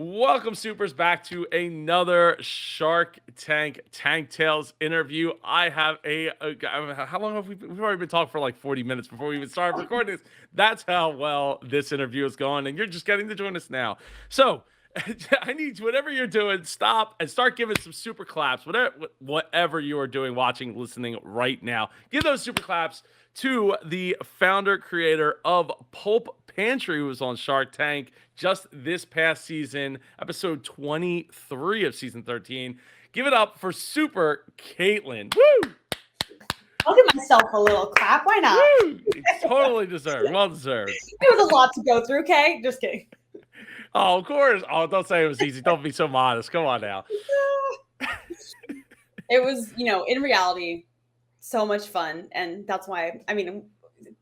Welcome, Supers, back to another Shark Tank Tales interview. I have how long have we've already been talking for like 40 minutes before we even started recording this. That's how well this interview is going, and you're just getting to join us now. So, I need whatever you're doing, stop and start giving some super claps. Whatever you are doing, watching, listening right now, give those super claps to the founder creator of Pulp Pantry, who was on Shark Tank just this past season, episode 23 of season 13. Give it up for Super Caitlin. Woo! I'll give myself a little clap. Why not? Woo! Totally deserved. Well deserved. It was a lot to go through, okay? Just kidding. Oh, of course. Oh, don't say it was easy. Don't be so modest. Come on now. It was, in reality, so much fun. And that's why,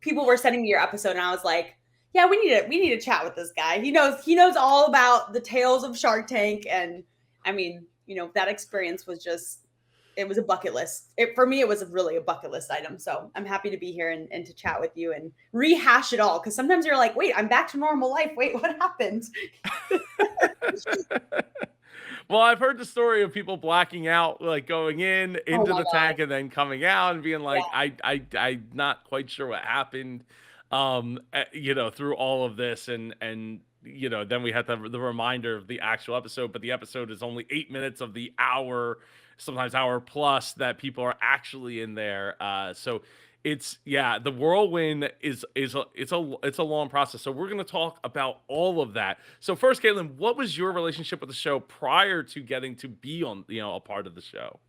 people were sending me your episode and I was like, yeah, we need to chat with this guy. He knows all about the tales of Shark Tank. And that experience was it was a bucket list. For me, it was really a bucket list item. So I'm happy to be here and to chat with you and rehash it all. Cause sometimes you're like, wait, I'm back to normal life. Wait, what happened? Well, I've heard the story of people blacking out, like going into the tank and then coming out and being like, yeah. I'm not quite sure what happened, through all of this. And then we had the reminder of the actual episode, but the episode is only 8 minutes of the hour, sometimes hour plus, that people are actually in there. So the whirlwind is a long process. So we're going to talk about all of that. So first, Caitlin, what was your relationship with the show prior to getting to be on, a part of the show?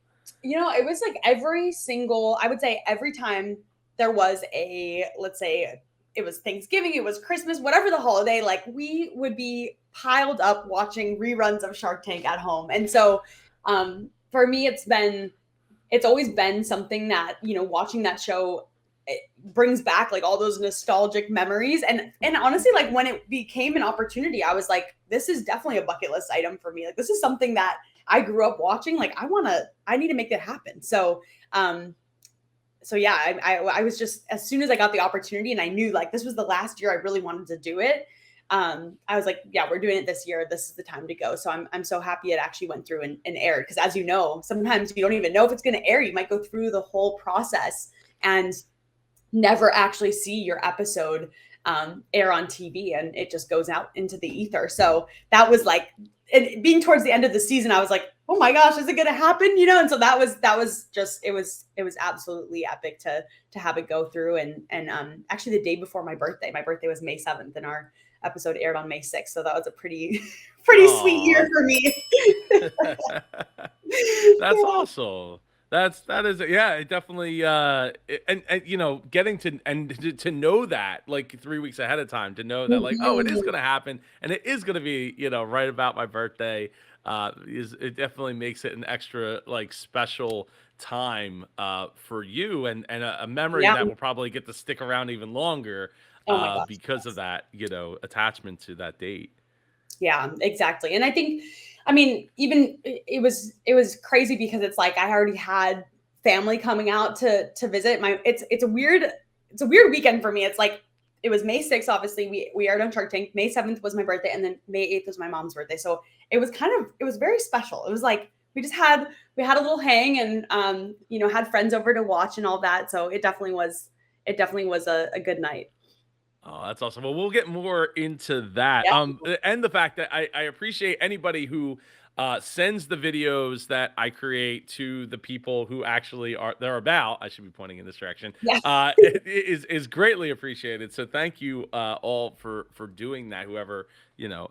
It was like I would say every time there was let's say it was Thanksgiving, it was Christmas, whatever the holiday, like we would be piled up watching reruns of Shark Tank at home. And so, for me, it's always been something that, watching that show, it brings back like all those nostalgic memories. And honestly, like when it became an opportunity, I was like, this is definitely a bucket list item for me. Like, this is something that I grew up watching. Like, I need to make that happen. So, yeah, I was just, as soon as I got the opportunity and I knew like this was the last year I really wanted to do it, I was like, yeah, we're doing it this year. This is the time to go. So I'm so happy it actually went through and aired. Because as you know, sometimes you don't even know if it's going to air. You might go through the whole process and never actually see your episode air on TV, and it just goes out into the ether. So that was like, being towards the end of the season, I was like, oh my gosh, is it going to happen? And so that was just, it was absolutely epic to have it go through. And actually the day before my birthday was May 7th, and our episode aired on May 6th. So that was a pretty sweet year for me. That's awesome. That is it definitely and getting to know that like 3 weeks ahead of time, to know that like, oh, it is going to happen and it is going to be right about my birthday, it definitely makes it an extra like special time for you, and a memory that will probably get to stick around even longer because of that attachment to that date. Yeah, exactly. And I think, even it was crazy because it's like I already had family coming out to visit. It's a weird weekend for me. It's like it was May 6th, obviously we aired on Shark Tank. May 7th was my birthday, and then May 8th was my mom's birthday. So it was very special. It was like we had a little hang and had friends over to watch and all that. So it definitely was a good night. Oh, that's awesome. Well, we'll get more into that. And the fact that I appreciate anybody who sends the videos that I create to the people who actually they're about. I should be pointing in this direction. Yeah. is greatly appreciated. So thank you all for doing that. Whoever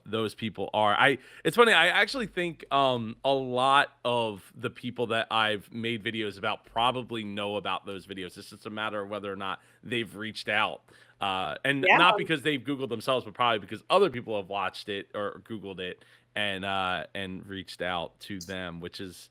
those people are. It's funny. I actually think a lot of the people that I've made videos about probably know about those videos. It's just a matter of whether or not they've reached out. Not because they've Googled themselves, but probably because other people have watched it or Googled it and reached out to them, which is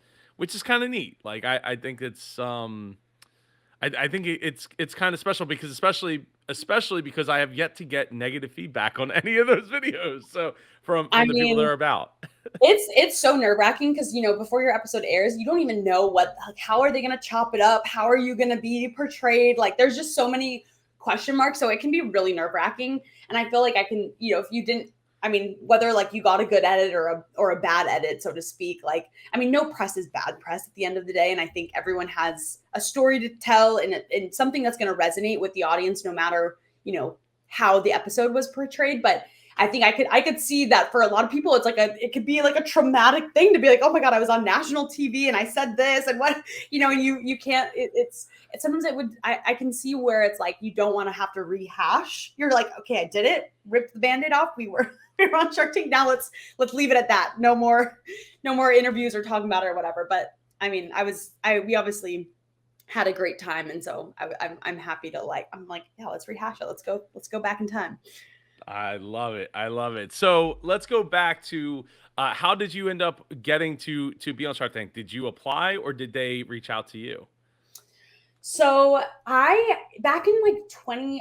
kind of neat. Like I think it's I think it's kind of special because especially because I have yet to get negative feedback on any of those videos. So from the people they're about. It's so nerve-wracking because before your episode airs, you don't even know how are they going to chop it up? How are you going to be portrayed? Like there's just so many question marks. So it can be really nerve-wracking. And I feel like I can, if you didn't, I mean, whether like you got a good edit or a bad edit, so to speak, like, I mean, no press is bad press at the end of the day. And I think everyone has a story to tell and something that's going to resonate with the audience, no matter, how the episode was portrayed. But I think I could see that for a lot of people, it's like it could be like a traumatic thing to be like, oh my God, I was on national TV and I said this and what, and you can't, it's sometimes I can see where it's like, you don't want to have to rehash. You're like, okay, I did it, ripped the Band-Aid off. We were on Shark Tank. Now let's leave it at that. No more interviews or talking about it or whatever. But I mean, we obviously had a great time. And so I'm happy to I'm like, yeah, let's rehash it. Let's go back in time. I love it. I love it. So let's go back to how did you end up getting to be on Shark Tank? Did you apply or did they reach out to you? So back in like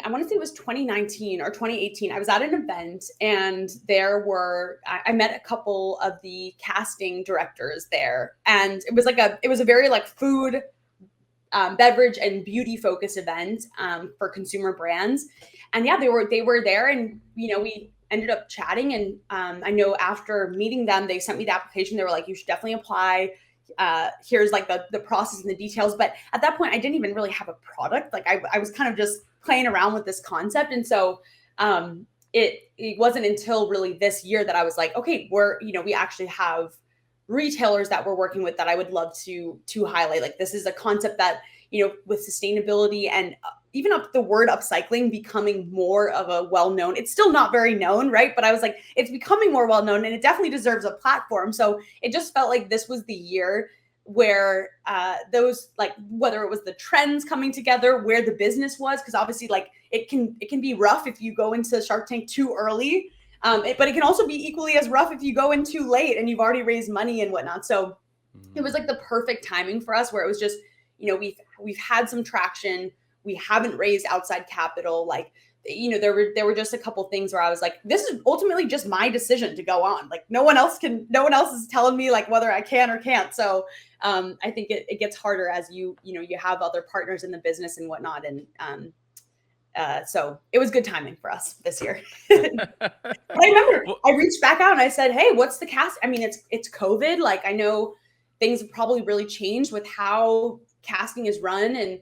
I want to say it was 2019 or 2018, I was at an event and I met a couple of the casting directors there. And it was a very like food, beverage and beauty focused event, for consumer brands. And yeah, they were there and, we ended up chatting. And I know after meeting them, they sent me the application. They were like, you should definitely apply. Here's like the process and the details. But at that point, I didn't even really have a product. Like I was kind of just playing around with this concept. And so it wasn't until really this year that I was like, okay, we actually have retailers that we're working with that I would love to highlight. Like this is a concept that, with sustainability and even up the word upcycling becoming more of a well-known, it's still not very known, right? But I was like, it's becoming more well-known and it definitely deserves a platform. So it just felt like this was the year where those, like, whether it was the trends coming together, where the business was, because obviously like it can be rough if you go into Shark Tank too early. But it can also be equally as rough if you go in too late and you've already raised money and whatnot. So it was like the perfect timing for us, where it was just, we've had some traction. We haven't raised outside capital. Like, there were just a couple things where I was like, this is ultimately just my decision to go on. Like no one else is telling me like whether I can or can't. So I think it gets harder as you have other partners in the business and whatnot. And so it was good timing for us this year. But I remember Well, I reached back out and I said, hey, what's the cast? I mean, it's COVID. Like I know things have probably really changed with how casting is run. And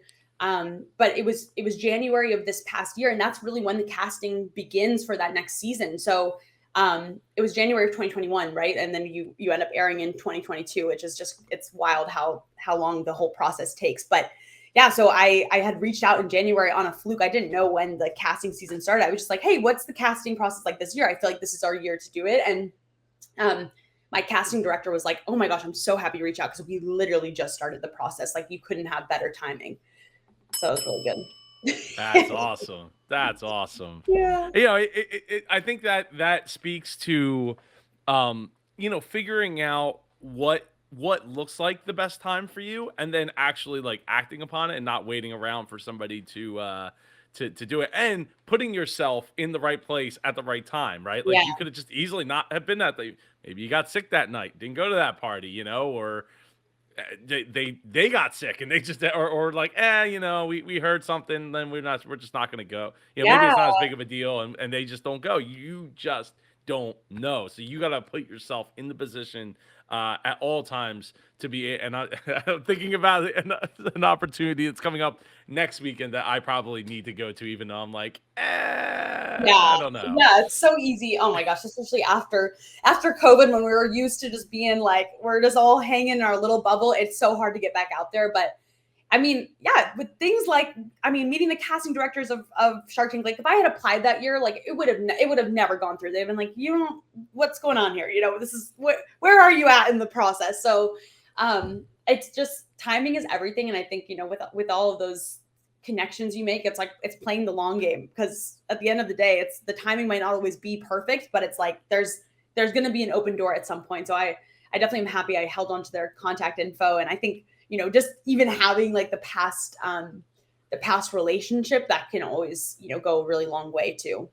but it was January of this past year. And that's really when the casting begins for that next season. So it was January of 2021, right? And then you end up airing in 2022, which is just, it's wild how long the whole process takes. But yeah, so I had reached out in January on a fluke. I didn't know when the casting season started. I was just like, hey, what's the casting process like this year? I feel like this is our year to do it. And my casting director was like, oh my gosh, I'm so happy to reach out because we literally just started the process. Like you couldn't have better timing. So it was really that's good. awesome. That's awesome. Yeah. I think that speaks to, figuring out what looks like the best time for you, and then actually like acting upon it and not waiting around for somebody to do it, and putting yourself in the right place at the right time, right? Like Yeah. you could have just easily not have been that. Maybe you got sick that night, didn't go to that party, or they got sick and they just or like we heard something, then we're just not going to go, maybe Yeah. it's not as big of a deal, and they just don't go. You just don't know, so you got to put yourself in the position at all times to be. And I'm thinking about an opportunity that's coming up next weekend that I probably need to go to, even though I'm like, Yeah. I don't know. Yeah. It's so easy. Oh my gosh. Especially after COVID, when we were used to just being like, we're just all hanging in our little bubble. It's so hard to get back out there. But I mean, yeah, with things like, I mean, meeting the casting directors of Shark Tank, like if I had applied that year, like it would have never gone through. They've been like, what's going on here? This is where are you at in the process? So it's just, timing is everything. And I think, with all of those connections you make, it's like, it's playing the long game, because at the end of the day, it's, the timing might not always be perfect, but it's like, there's going to be an open door at some point. So I definitely am happy I held on to their contact info. And I think, just even having like the past relationship, that can always, go a really long way too.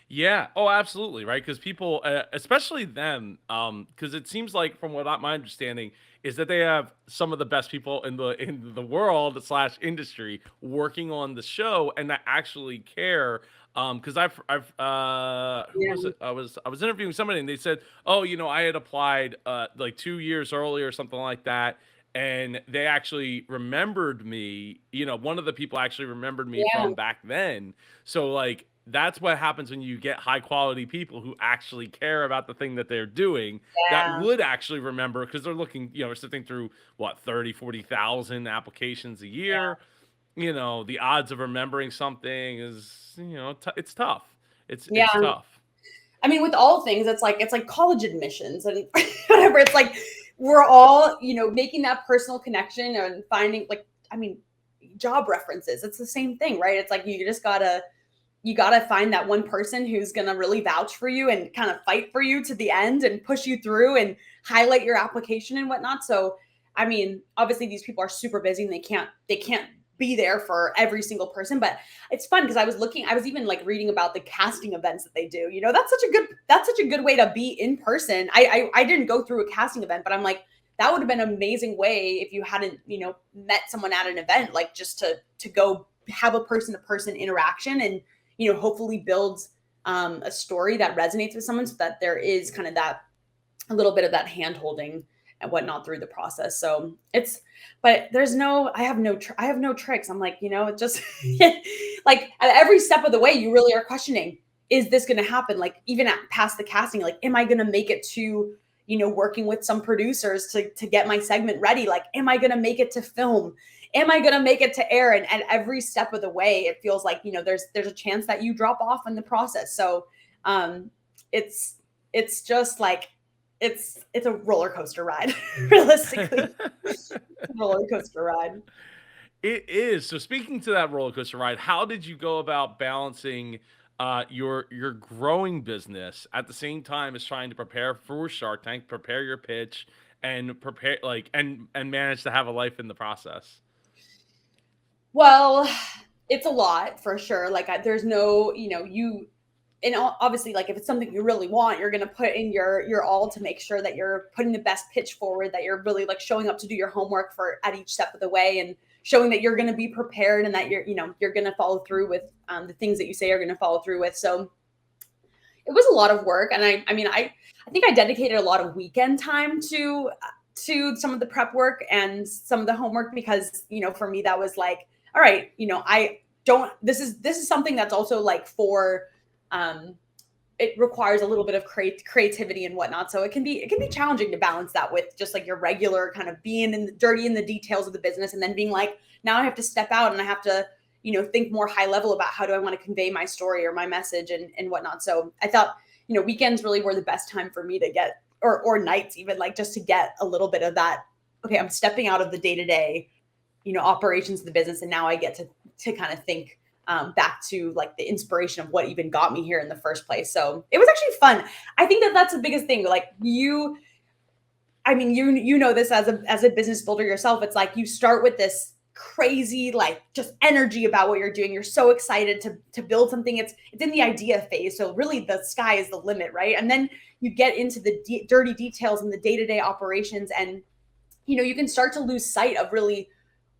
Yeah. Oh, absolutely. Right. Because people, especially them, because it seems like, from what my understanding is, that they have some of the best people in the world slash industry working on the show, and that actually care Because who was Yeah. it? I was interviewing somebody and they said, "Oh, I had applied like 2 years earlier or something like that." And they actually remembered me. One of the people actually remembered me Yeah. from back then. So like that's what happens when you get high quality people who actually care about the thing that they're doing, that Yeah. would actually remember, because they're looking, sifting through what, 30, 40,000 applications a Yeah. year. The odds of remembering something is, it's tough. It's Yeah. tough. I mean, with all things, it's like college admissions and whatever. It's like we're all, making that personal connection and finding like, I mean, job references. It's the same thing, right? It's like you gotta find that one person who's gonna really vouch for you and kind of fight for you to the end and push you through and highlight your application and whatnot. So, I mean, obviously these people are super busy and they can't be there for every single person, but it's fun because I was even like reading about the casting events that they do. That's such a good way to be in person. I didn't go through a casting event, but I'm like, that would have been an amazing way if you hadn't, met someone at an event, like just to go have a person to person interaction and hopefully builds a story that resonates with someone so that there is kind of that a little bit of that hand holding and whatnot through the process. So but I have no tricks. I'm like, it just like at every step of the way, you really are questioning, is this going to happen? Like even past the casting, like, am I going to make it to, working with some producers to get my segment ready? Like, am I going to make it to film? Am I going to make it to air? And at every step of the way, it feels like, there's a chance that you drop off in the process. So, um, it's, it's just like, it's a roller coaster ride, realistically. It's a roller coaster ride. It is. So speaking to that roller coaster ride, how did you go about balancing your growing business at the same time as trying to prepare for Shark Tank, prepare your pitch, and prepare like and manage to have a life in the process? Well, it's a lot for sure. Like there's no, and obviously like if it's something you really want, you're going to put in your all to make sure that you're putting the best pitch forward, that you're really like showing up to do your homework for at each step of the way and showing that you're going to be prepared and that you're going to follow through with the things that you say you're going to follow through with. So it was a lot of work, and I mean I think I dedicated a lot of weekend time to some of the prep work and some of the homework because for me that was like, all right, I don't this is something that's also like for um it requires a little bit of creativity and whatnot. So it can be challenging to balance that with just like your regular kind of being in the dirty in the details of the business, and then being like, now I have to step out and I have to think more high level about how do I want to convey my story or my message and whatnot. So I thought weekends really were the best time for me to get, or nights even, like just to get a little bit of that. Okay, I'm stepping out of the day to day operations of the business, and now I get to kind of think back to like the inspiration of what even got me here in the first place. So it was actually fun. I think that that's the biggest thing. Like I mean, you know this as a business builder yourself. It's like you start with this crazy like just energy about what you're doing. You're so excited to build something. It's in the idea phase. So really the sky is the limit, right? And then you get into the dirty details and the day-to-day operations, and you can start to lose sight of really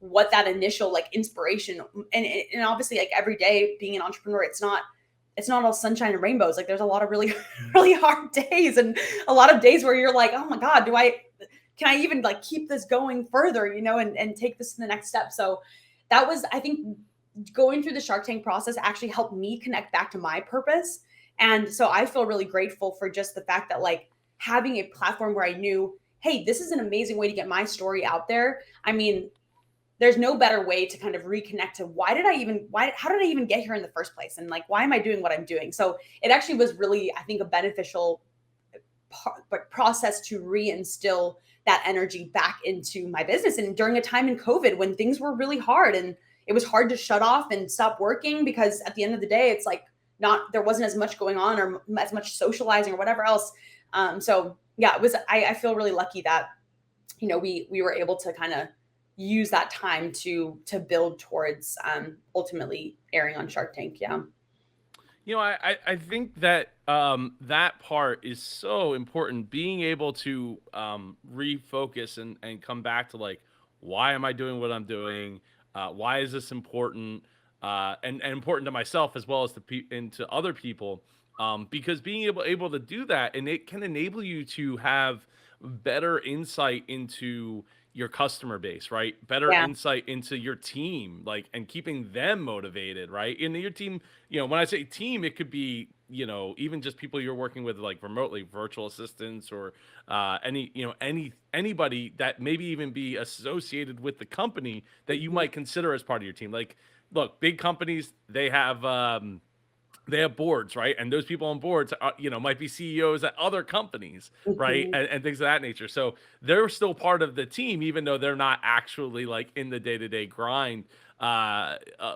what that initial like inspiration, and obviously like every day being an entrepreneur, it's not all sunshine and rainbows. Like there's a lot of really really hard days and a lot of days where you're like, oh my god, do I can I even like keep this going further, and take this to the next step. So that was, I think, going through the Shark Tank process actually helped me connect back to my purpose. And so I feel really grateful for just the fact that like having a platform where I knew, hey, this is an amazing way to get my story out there. I mean, there's no better way to kind of reconnect to how did I even get here in the first place, and like why am I doing what I'm doing. So it actually was really, I think, a beneficial process to reinstill that energy back into my business. And during a time in COVID when things were really hard and it was hard to shut off and stop working, because at the end of the day it's like not there wasn't as much going on or as much socializing or whatever else. So yeah, it was I feel really lucky that we were able to kind of use that time to build towards ultimately airing on Shark Tank. Yeah. I think that that part is so important. Being able to refocus and come back to like, why am I doing what I'm doing? Why is this important? and important to myself as well as and to other people, because being able to do that, and it can enable you to have better insight into your customer base, right? Better Yeah. insight into your team, like, and keeping them motivated, right? And your team, when I say team, it could be, even just people you're working with, like remotely, virtual assistants, or anybody that maybe even be associated with the company that you Mhm. might consider as part of your team. Like, look, big companies, they have boards, right? And those people on boards, might be CEOs at other companies, right? Mhm. And things of that nature. So they're still part of the team, even though they're not actually like in the day to day grind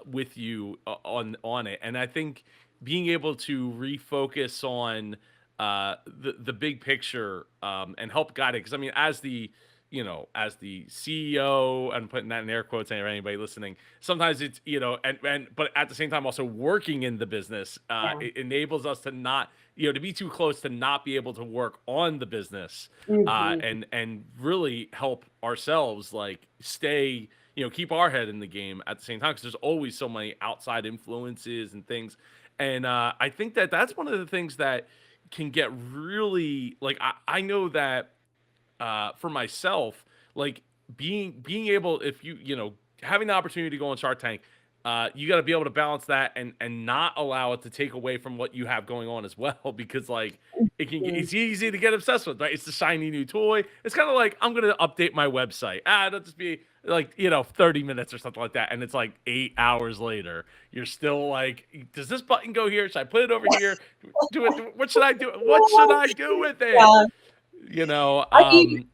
with you on it. And I think being able to refocus on the big picture, and help guide it, because I mean, as the CEO, and putting that in air quotes, for anybody listening, sometimes it's, and but at the same time also working in the business, Yeah. it enables us to not, to be too close, to not be able to work on the business, Mhm. and really help ourselves, like, stay, keep our head in the game at the same time, because there's always so many outside influences and things. And I think that that's one of the things that can get really, like, I know that for myself, like, being able, if having the opportunity to go on Shark Tank, you got to be able to balance that, and not allow it to take away from what you have going on as well, because, like, Mhm. it's easy to get obsessed with, right? It's the shiny new toy. It's kind of like, I'm gonna update my website. It'll just be like, 30 minutes or something like that, and it's like 8 hours later, you're still like, does this button go here? Should I put it over here? Do it? What should I do? What should I do with it? Yeah. You know, I mean,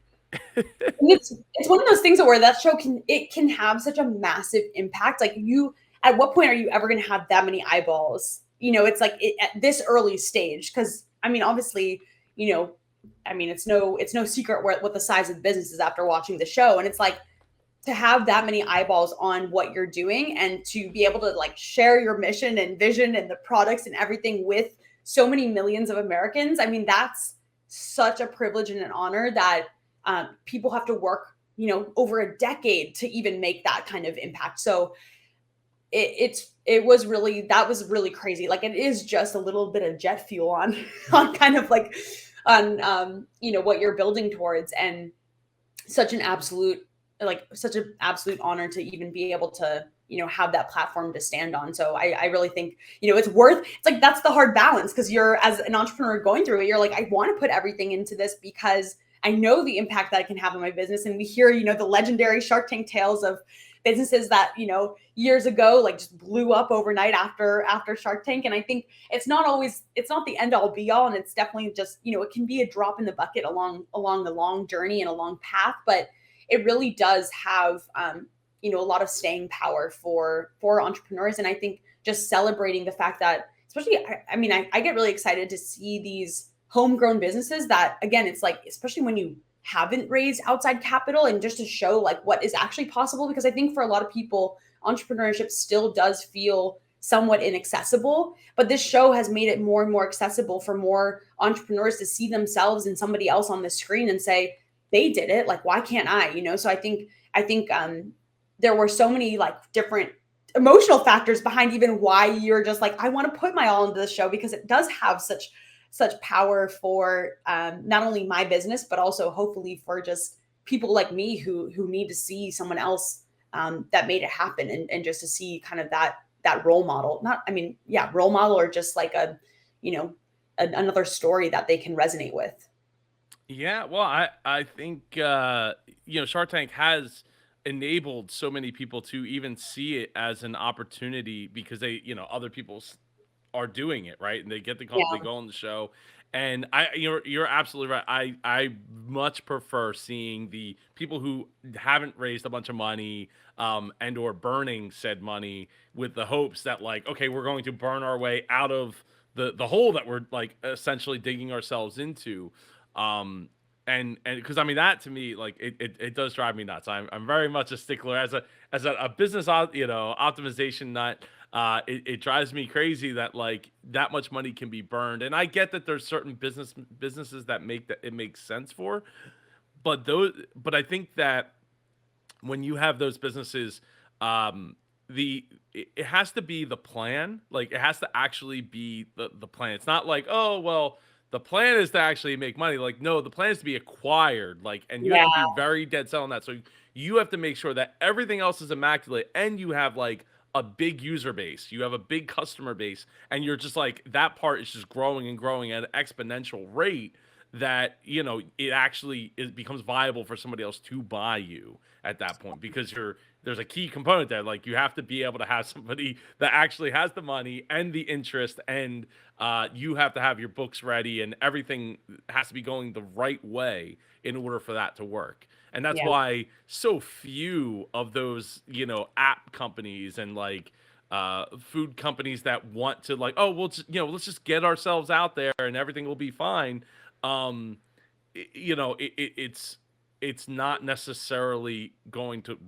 um, and it's one of those things where that show can have such a massive impact. Like, you, at what point are you ever going to have that many eyeballs? It's like at this early stage, because I mean, obviously, you know, I mean, it's no secret what the size of the business is after watching the show, and it's like, to have that many eyeballs on what you're doing and to be able to like share your mission and vision and the products and everything with so many millions of Americans. I mean, that's such a privilege and an honor that people have to work, over a decade to even make that kind of impact. So it was really, that was really crazy. Like, it is just a little bit of jet fuel on on kind of like on what you're building towards, and such an absolute, like, such an absolute honor to even be able to, have that platform to stand on. So I really think, it's like, that's the hard balance, because you're, as an entrepreneur going through it, you're like, I want to put everything into this because I know the impact that it can have on my business. And we hear, the legendary Shark Tank tales of businesses that, years ago, like, just blew up overnight after Shark Tank. And I think it's not the end all be all, and it's definitely just, it can be a drop in the bucket along the long journey and a long path, but it really does have, a lot of staying power for entrepreneurs. And I think just celebrating the fact that, especially, I mean, I get really excited to see these homegrown businesses that, again, it's like, especially when you haven't raised outside capital, and just to show like what is actually possible, because I think for a lot of people, entrepreneurship still does feel somewhat inaccessible, but this show has made it more and more accessible for more entrepreneurs to see themselves in somebody else on the screen and say, they did it, like, why can't I? So I think there were so many like different emotional factors behind even why you're just like, I want to put my all into this show, because it does have such power for, not only my business, but also hopefully for just people like me who need to see someone else, that made it happen, and just to see kind of that role model, not, I mean, yeah, role model, or just like a, you know another story that they can resonate with. Yeah, well, I think Shark Tank has enabled so many people to even see it as an opportunity, because other people are doing it, right? And they get they Yeah. go on the show. And you're absolutely right. I much prefer seeing the people who haven't raised a bunch of money, and or burning said money with the hopes that, like, okay, we're going to burn our way out of the hole that we're, like, essentially digging ourselves into. um and because I mean, that to me, like, it does drive me nuts. I'm very much a stickler as a business optimization nut. It drives me crazy that, like, that much money can be burned, and I get that there's certain businesses that make that it makes sense for, but I think that when you have those businesses, um, it has to be the plan. Like, it has to actually be the plan. It's not like, oh well, the plan is to actually make money. Like, no, the plan is to be acquired. Like, and you have Yeah, to be very dead set on that. So you have to make sure that everything else is immaculate, and you have like a big user base, you have a big customer base, and you're just like that part is just growing and growing at an exponential rate that it actually becomes viable for somebody else to buy you at that point, because there's a key component there. Like, you have to be able to have somebody that actually has the money and the interest, and you have to have your books ready, and everything has to be going the right way in order for that to work. And that's yeah, why so few of those app companies and like food companies that want to, like, oh, we'll just, let's just get ourselves out there and everything will be fine. um it's not necessarily going to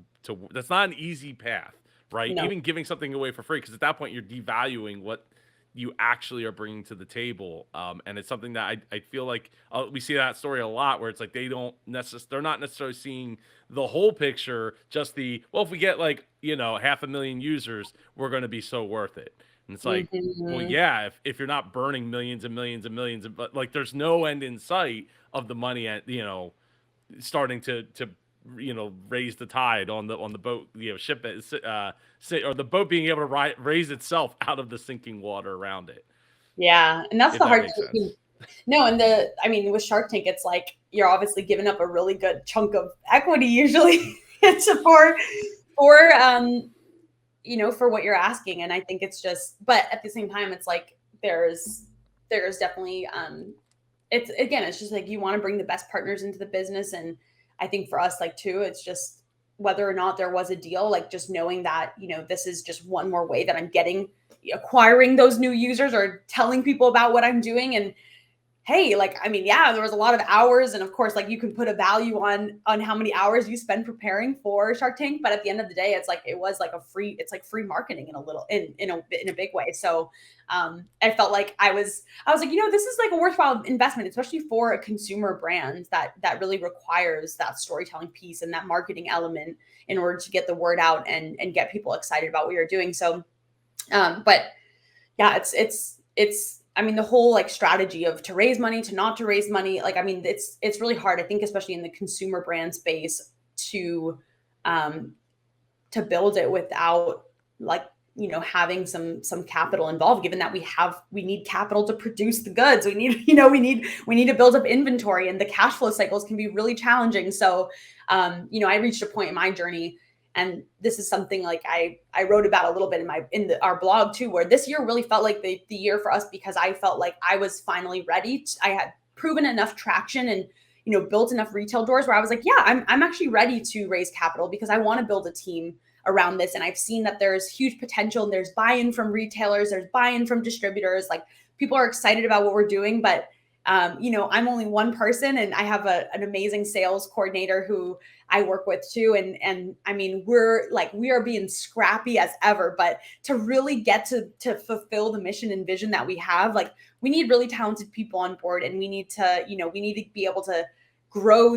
that's not an easy path, right? no, Even giving something away for free, because at that point you're devaluing what you actually are bringing to the table. And it's something that I feel like we see that story a lot, where it's like they're not necessarily seeing the whole picture, just the, well, if we get like 500,000 users, we're going to be so worth it. And it's like, well, hmm, yeah, if you're not burning millions and millions and millions, but like there's no end in sight of the money at starting to raise the tide on the boat, ship it, or the boat being able to raise itself out of the sinking water around it, yeah, and that's if the that hard makes thing too. sense. No, and I mean, with Shark Tank, it's like you're obviously giving up a really good chunk of equity usually for for what you're asking. And I think it's just, but at the same time, it's like there's definitely it's, again, it's just like you want to bring the best partners into the business. And I think for us, like, too, it's just whether or not there was a deal, like just knowing that, this is just one more way that I'm getting acquiring those new users or telling people about what I'm doing. And hey, like, I mean, yeah, there was a lot of hours, and of course, like, you can put a value on how many hours you spend preparing for Shark Tank, but at the end of the day, it's like it was like it's like free marketing in a little in a big way. So I felt like I was like, this is like a worthwhile investment, especially for a consumer brand that really requires that storytelling piece and that marketing element in order to get the word out and get people excited about what you're doing. So but yeah, it's I mean, the whole like strategy of to raise money, to not to raise money, like, I mean, it's really hard, I think, especially in the consumer brand space, to um to build it without, like, having some capital involved, given that we need capital to produce the goods. We need, we need to build up inventory, and the cash flow cycles can be really challenging. So I reached a point in my journey, and this is something like I wrote about a little bit our blog too, where this year really felt like the year for us, because I felt like I was finally ready. I had proven enough traction and built enough retail doors where I was like, yeah, I'm actually ready to raise capital, because I want to build a team around this. And I've seen that there's huge potential, and there's buy-in from retailers, there's buy-in from distributors. Like, people are excited about what we're doing, but I'm only one person, and I have an amazing sales coordinator who I work with too. And I mean, we are being scrappy as ever, but to really get to fulfill the mission and vision that we have, like, we need really talented people on board, and we need to be able to grow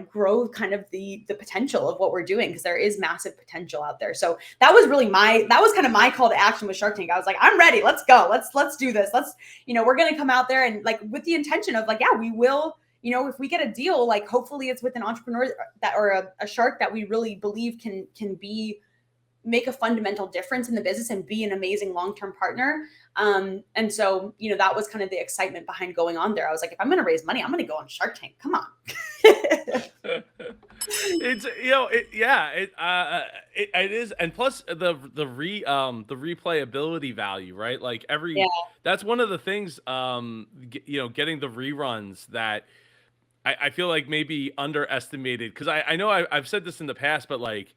grow kind of the potential of what we're doing, because there is massive potential out there. So that was kind of my call to action with Shark Tank. I was like, I'm ready. Let's go. Let's do this. We're going to come out there and, like, with the intention of, like, yeah, we will, if we get a deal, like, hopefully it's with an entrepreneur or a shark that we really believe can make a fundamental difference in the business and be an amazing long-term partner. And so, that was kind of the excitement behind going on there. I was like, if I'm going to raise money, I'm going to go on Shark Tank. Come on. It's yeah, it is. And plus the replayability value, right? Like, Yeah. that's one of the things, getting the reruns that I feel like maybe underestimated, because I know I've said this in the past, but like,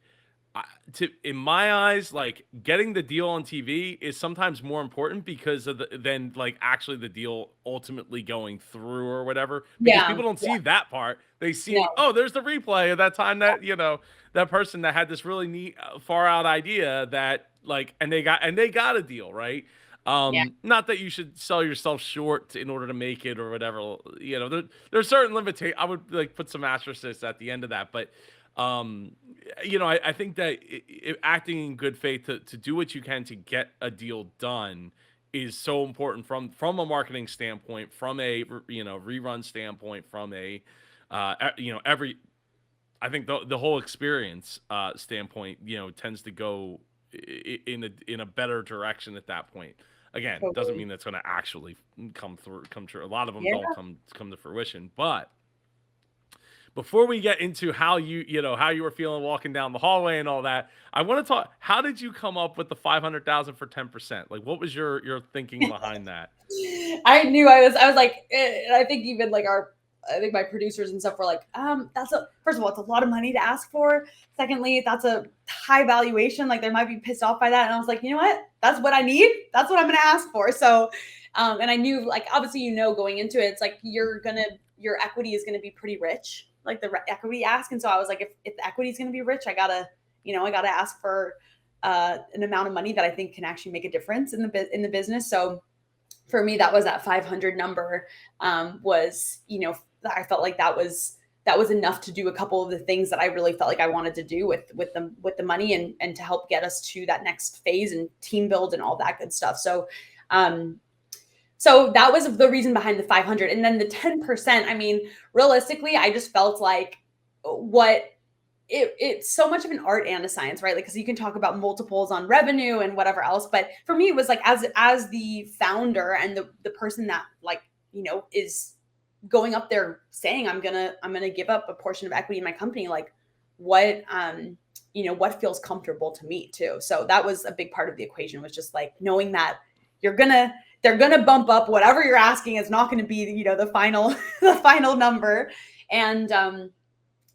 in my eyes, like, getting the deal on TV is sometimes more important because of than like actually the deal ultimately going through or whatever. Because Yeah. people don't Yeah. see that part. They see, No. oh, there's the replay of that time that that person that had this really neat, far out idea that, like, and they got a deal, right? Yeah. Not that you should sell yourself short in order to make it or whatever. There's certain limitations. I would like put some asterisks at the end of that, but I think that acting in good faith to do what you can to get a deal done is so important from a marketing standpoint, from a rerun standpoint, from a every I think the whole experience standpoint, tends to go in a better direction at that point. Again, doesn't Totally. mean that's going to actually come true. A lot of them Yeah. don't come to fruition, but before we get into how how you were feeling walking down the hallway and all that, I want to talk. How did you come up with the 500,000 for 10%? Like, what was your thinking behind that? I knew I was like, I think even like I think my producers and stuff were like, that's first of all, it's a lot of money to ask for. Secondly, that's a high valuation. Like they might be pissed off by that. And I was like, you know what? That's what I need. That's what I'm going to ask for. So, and I knew like, obviously, going into it, it's like, your equity is going to be pretty rich, like the equity ask. And so I was like, if the equity is going to be rich, I gotta ask for an amount of money that I think can actually make a difference in the business. So, for me, that was that 500 number. Was I felt like that was enough to do a couple of the things that I really felt like I wanted to do with the money, and to help get us to that next phase and team build and all that good stuff. Um, so that was the reason behind the 500, and then the 10%. I mean, realistically, I just felt like what it's so much of an art and a science, right? Like, because you can talk about multiples on revenue and whatever else, but for me, it was like as the founder and the person that like is going up there saying I'm gonna give up a portion of equity in my company, like what what feels comfortable to me too. So that was a big part of the equation, was just like knowing that they're gonna bump up whatever you're asking. Is not going to be the final the final number. And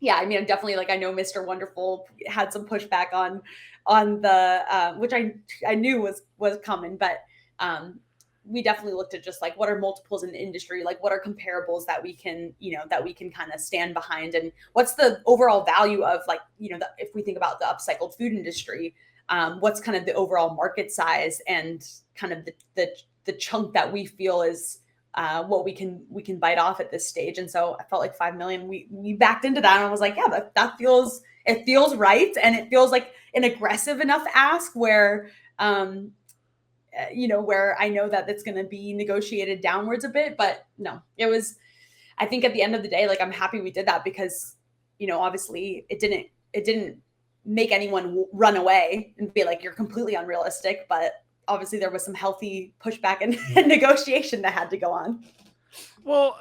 yeah, I mean, definitely, like, I know Mr. Wonderful had some pushback on the which I knew was coming, but we definitely looked at just like what are multiples in the industry, like what are comparables that we can kind of stand behind, and what's the overall value of, like, if we think about the upcycled food industry, what's kind of the overall market size, and kind of the chunk that we feel is what we can bite off at this stage. And so I felt like 5 million. We backed into that, and I was like, yeah, that feels right, and it feels like an aggressive enough ask where where I know that it's going to be negotiated downwards a bit. But no, it was. I think at the end of the day, like, I'm happy we did that, because obviously it didn't make anyone run away and be like, you're completely unrealistic, but obviously there was some healthy pushback and, and negotiation that had to go on. Well,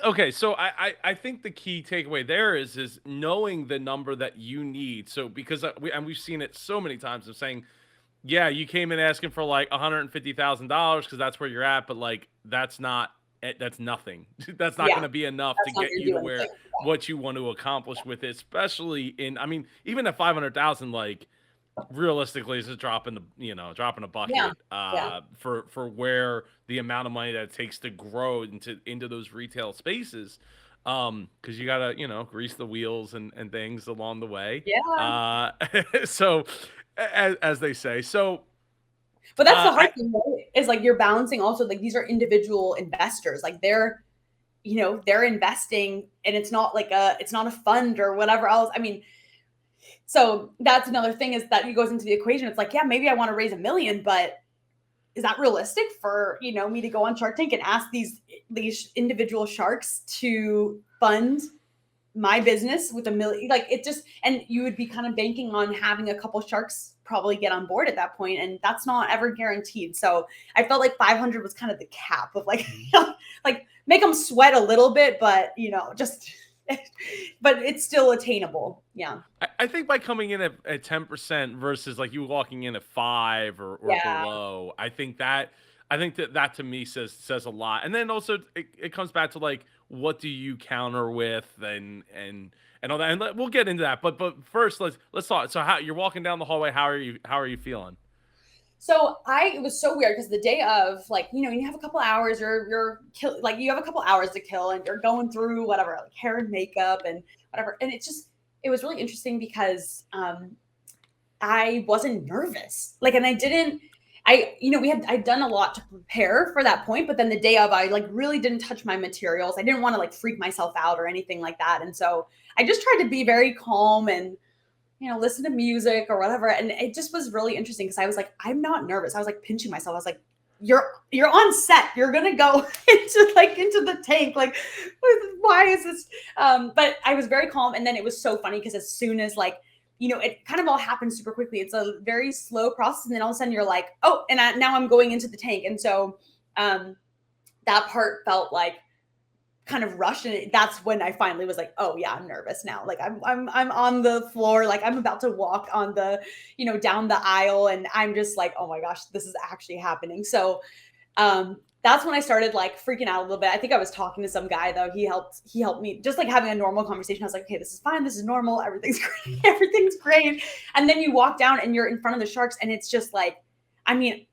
okay, so I think the key takeaway there is knowing the number that you need. So because we've seen it so many times of saying, yeah, you came in asking for like $150,000 because that's where you're at, but like that's nothing. That's not Yeah, going to be enough to that's not get going to you do to where anything. what you want to accomplish with it, especially I mean, even at 500,000, like realistically is a drop in a Yeah, bucket yeah, for where the amount of money that it takes to grow into those retail spaces, because you gotta grease the wheels and things along the way, yeah. so as they say. So But that's the I hard thing, right? Is like you're balancing also, like, these are individual investors, like they're investing, and it's not a fund or whatever else. I mean, so that's another thing, is that it goes into the equation. It's like, yeah, maybe I want to raise 1 million, but is that realistic for me to go on Shark Tank and ask these individual sharks to fund my business with 1 million? Like, it just, and you would be kind of banking on having a couple sharks probably get on board at that point, and that's not ever guaranteed. So I felt like 500 was kind of the cap of like, like, make them sweat a little bit, but just but it's still attainable. Yeah. I think by coming in at 10% versus like you walking in at 5 or Yeah. below, I think that to me says a lot. And then also it comes back to like, what do you counter with, and all that. And we'll get into that. But first, let's talk. So how you're walking down the hallway, how are you feeling? So it was so weird, because the day of, like, you have a couple hours, like, you have a couple hours to kill, and you're going through whatever, like, hair and makeup and whatever. And it was really interesting, because I wasn't nervous. Like, and I didn't, I'd done a lot to prepare for that point, but then the day of, I like really didn't touch my materials. I didn't want to like freak myself out or anything like that. And so I just tried to be very calm, and listen to music or whatever. And it just was really interesting because I was like, I'm not nervous. I was like pinching myself. I was like, you're on set. You're gonna go into the tank. Like, why is this? But I was very calm. And then it was so funny because as soon as like, it kind of all happened super quickly. It's a very slow process. And then all of a sudden you're like, oh, and now I'm going into the tank. And so that part felt like kind of rushed, and that's when I finally was like, oh yeah, I'm nervous now. Like I'm on the floor, like I'm about to walk on the, down the aisle, and I'm just like, oh my gosh, this is actually happening. So that's when I started like freaking out a little bit. I think I was talking to some guy though. He helped me, just like having a normal conversation. I was like, okay, this is fine, this is normal, everything's great, everything's great. And then you walk down and you're in front of the sharks, and it's just like, I mean,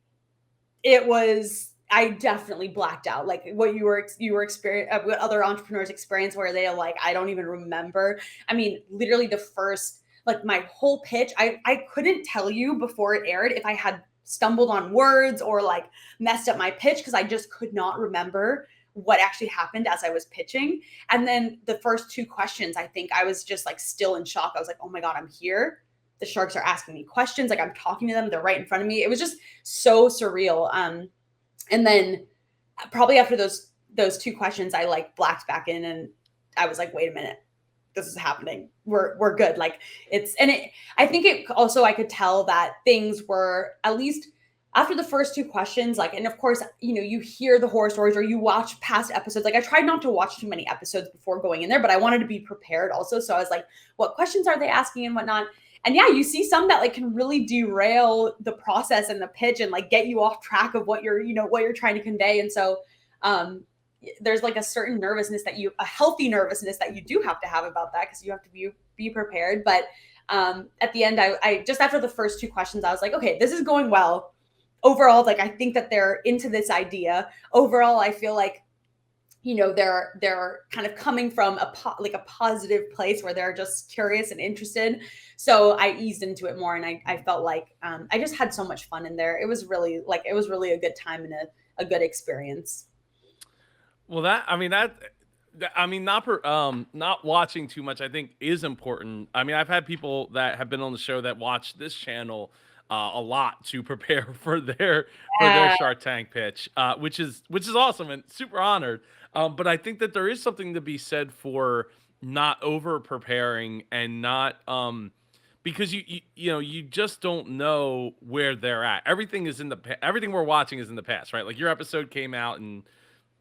I definitely blacked out. Like what you were experience, what other entrepreneurs experience, where they are like, I don't even remember. I mean, literally the first, like my whole pitch, I couldn't tell you before it aired if I had stumbled on words or like messed up my pitch, because I just could not remember what actually happened as I was pitching. And then the first two questions, I think I was just like still in shock. I was like, oh my God, I'm here. The sharks are asking me questions. Like I'm talking to them. They're right in front of me. It was just so surreal. And then probably after those two questions, I like blacked back in, and I was like, wait a minute, this is happening. We're good. Like I think it also, I could tell that things were, at least after the first two questions, like, and of course, you hear the horror stories or you watch past episodes. Like I tried not to watch too many episodes before going in there, but I wanted to be prepared also. So I was like, what questions are they asking and whatnot? And yeah, you see some that like can really derail the process and the pitch and like get you off track of what you're trying to convey. And so there's like a certain nervousness a healthy nervousness that you do have to have about that, because you have to be prepared. But at the end, I just, after the first two questions, I was like, okay, this is going well. Overall, like I think that they're into this idea. Overall, I feel like they're kind of coming from a positive place where they're just curious and interested. So I eased into it more, and I felt like I just had so much fun in there. It was really a good time and a good experience. Well, not watching too much, I think, is important. I mean, I've had people that have been on the show that watch this channel a lot to prepare for their Yeah, Shark Tank pitch, which is awesome and super honored. But I think that there is something to be said for not over preparing and not because you just don't know where they're at. Everything we're watching is in the past, right? Like your episode came out in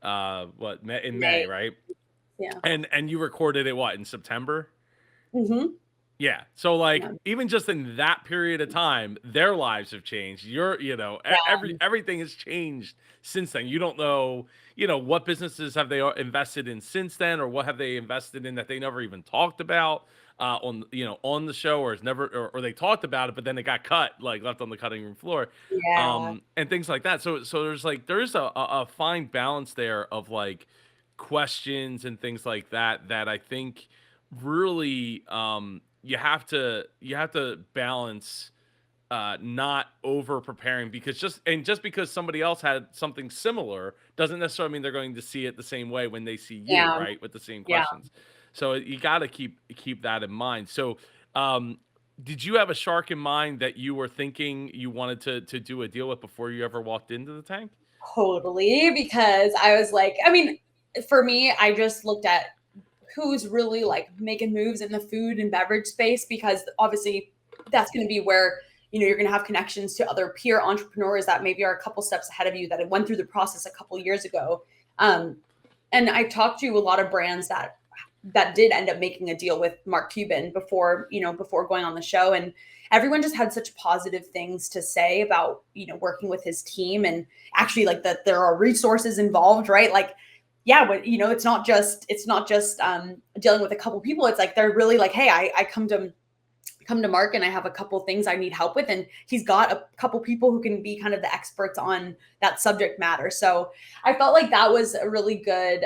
in May, May. right? Yeah. And you recorded it what, in September? Hmm. Yeah. So like Yeah. even just in that period of time, their lives have changed. Yeah. Everything has changed since then. You don't know, what businesses have they invested in since then, or what have they invested in that they never even talked about on the show, or has never, or they talked about it, but then it got cut, like left on the cutting room floor, Yeah. and things like that. So there's a fine balance there of like questions and things like that that I think really you have to balance not over preparing, because just because somebody else had something similar doesn't necessarily mean they're going to see it the same way when they see you, Yeah. right, with the same Yeah. questions. So you got to keep that in mind. So um did you have a shark in mind that you were thinking you wanted to do a deal with before you ever walked into the tank? Totally. Because I was like, I mean, for me, I just looked at who's really like making moves in the food and beverage space, because obviously that's going to be where you're going to have connections to other peer entrepreneurs that maybe are a couple steps ahead of you, that have went through the process a couple years ago. um, and I talked to a lot of brands that did end up making a deal with Mark Cuban before going on the show, and everyone just had such positive things to say about working with his team, and actually like that there are resources involved, right? Like, yeah, but it's not just dealing with a couple people. It's like they're really like, hey, I come to Mark and I have a couple things I need help with, and he's got a couple people who can be kind of the experts on that subject matter. So I felt like that was a really good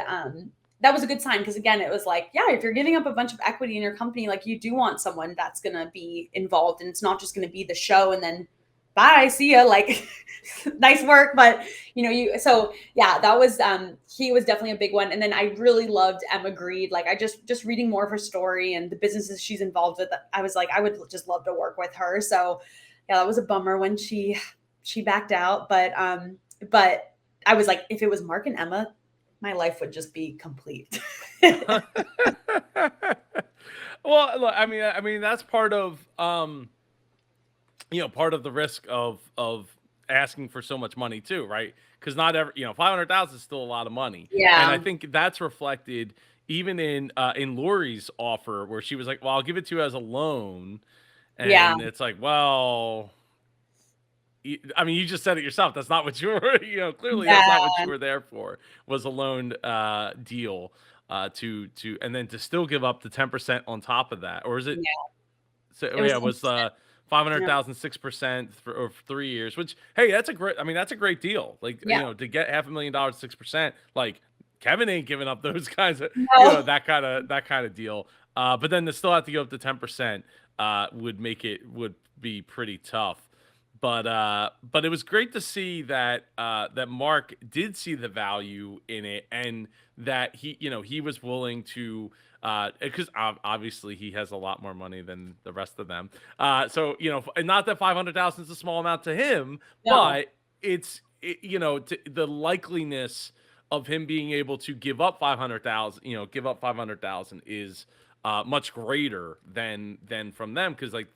that was a good sign, because again, it was like, yeah, if you're giving up a bunch of equity in your company, like you do want someone that's going to be involved, and it's not just going to be the show and then bye, see ya. Like, nice work. But so yeah, that was he was definitely a big one. And then I really loved Emma Grede. Like I just reading more of her story and the businesses she's involved with. I was like, I would just love to work with her. So yeah, that was a bummer when she backed out. But I was like, if it was Mark and Emma, my life would just be complete. Well, look, I mean that's part of part of the risk of asking for so much money too, right? Because not every 500,000 is still a lot of money, and I Yeah. think that's reflected even in Lori's offer where she was like, "Well, I'll give it to you as a loan," Yeah. and it's like, well. I mean, you just said it yourself. That's not what you were, clearly that's not what Yeah. you were there for. Was a loan deal and then to still give up the 10% on top of that, or is it? Yeah. So It yeah, was it was 10%. Yeah. 500,000 6% for over 3 years. Which hey, that's a great. I mean, that's a great deal. Like Yeah. to get $500,000 6%. Like Kevin ain't giving up those kinds of No. that kind of deal. But then to still have to go up to 10% would be pretty tough. But it was great to see that Mark did see the value in it, and that he was willing to because obviously he has a lot more money than the rest of them. So and not that 500,000 is a small amount to him, No. but the likeliness of him being able to give up 500,000 is much greater than from them, because like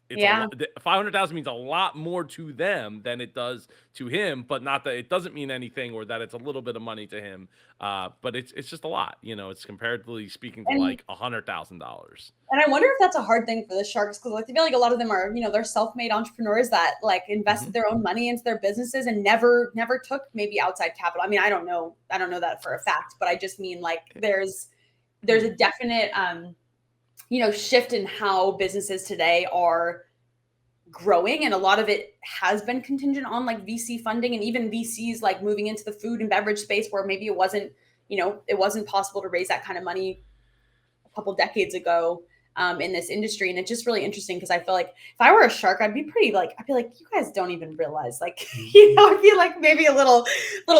it's a Yeah. lot. 500,000 means a lot more to them than it does to him, but not that it doesn't mean anything or that it's a little bit of money to him. But it's just a lot. It's comparatively speaking to And like $100,000. I wonder if that's a hard thing for the sharks because I feel like a lot of them are, they're self-made entrepreneurs that like Hmm. invested their own money into their businesses and never took maybe outside capital. I mean, I don't know that for a fact, but I just mean like there's a definite shift in how businesses today are growing, and a lot of it has been contingent on like VC funding and even VCs like moving into the food and beverage space where maybe it wasn't possible to raise that kind of money a couple decades ago in this industry. And it's just really interesting because I feel like if I were a shark, I'd be like, you guys don't even realize, like, I feel like maybe a little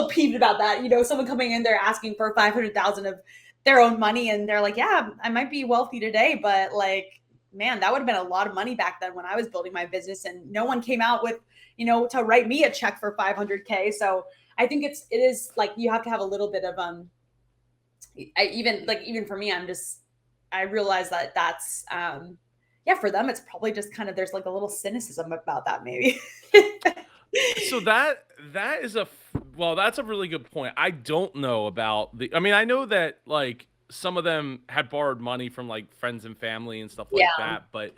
peeved about that. Someone coming in there asking for 500,000 of their own money, and they're like, yeah, I might be wealthy today, but like, man, that would have been a lot of money back then when I was building my business, and no one came out with, to write me a check for 500K. So I think it is like you have to have a little bit of even for me, I realize that that's yeah, for them it's probably just kind of there's like a little cynicism about that maybe. So that is well, that's a really good point. I don't know about I mean, I know that like some of them had borrowed money from like friends and family and stuff like Yeah. that, but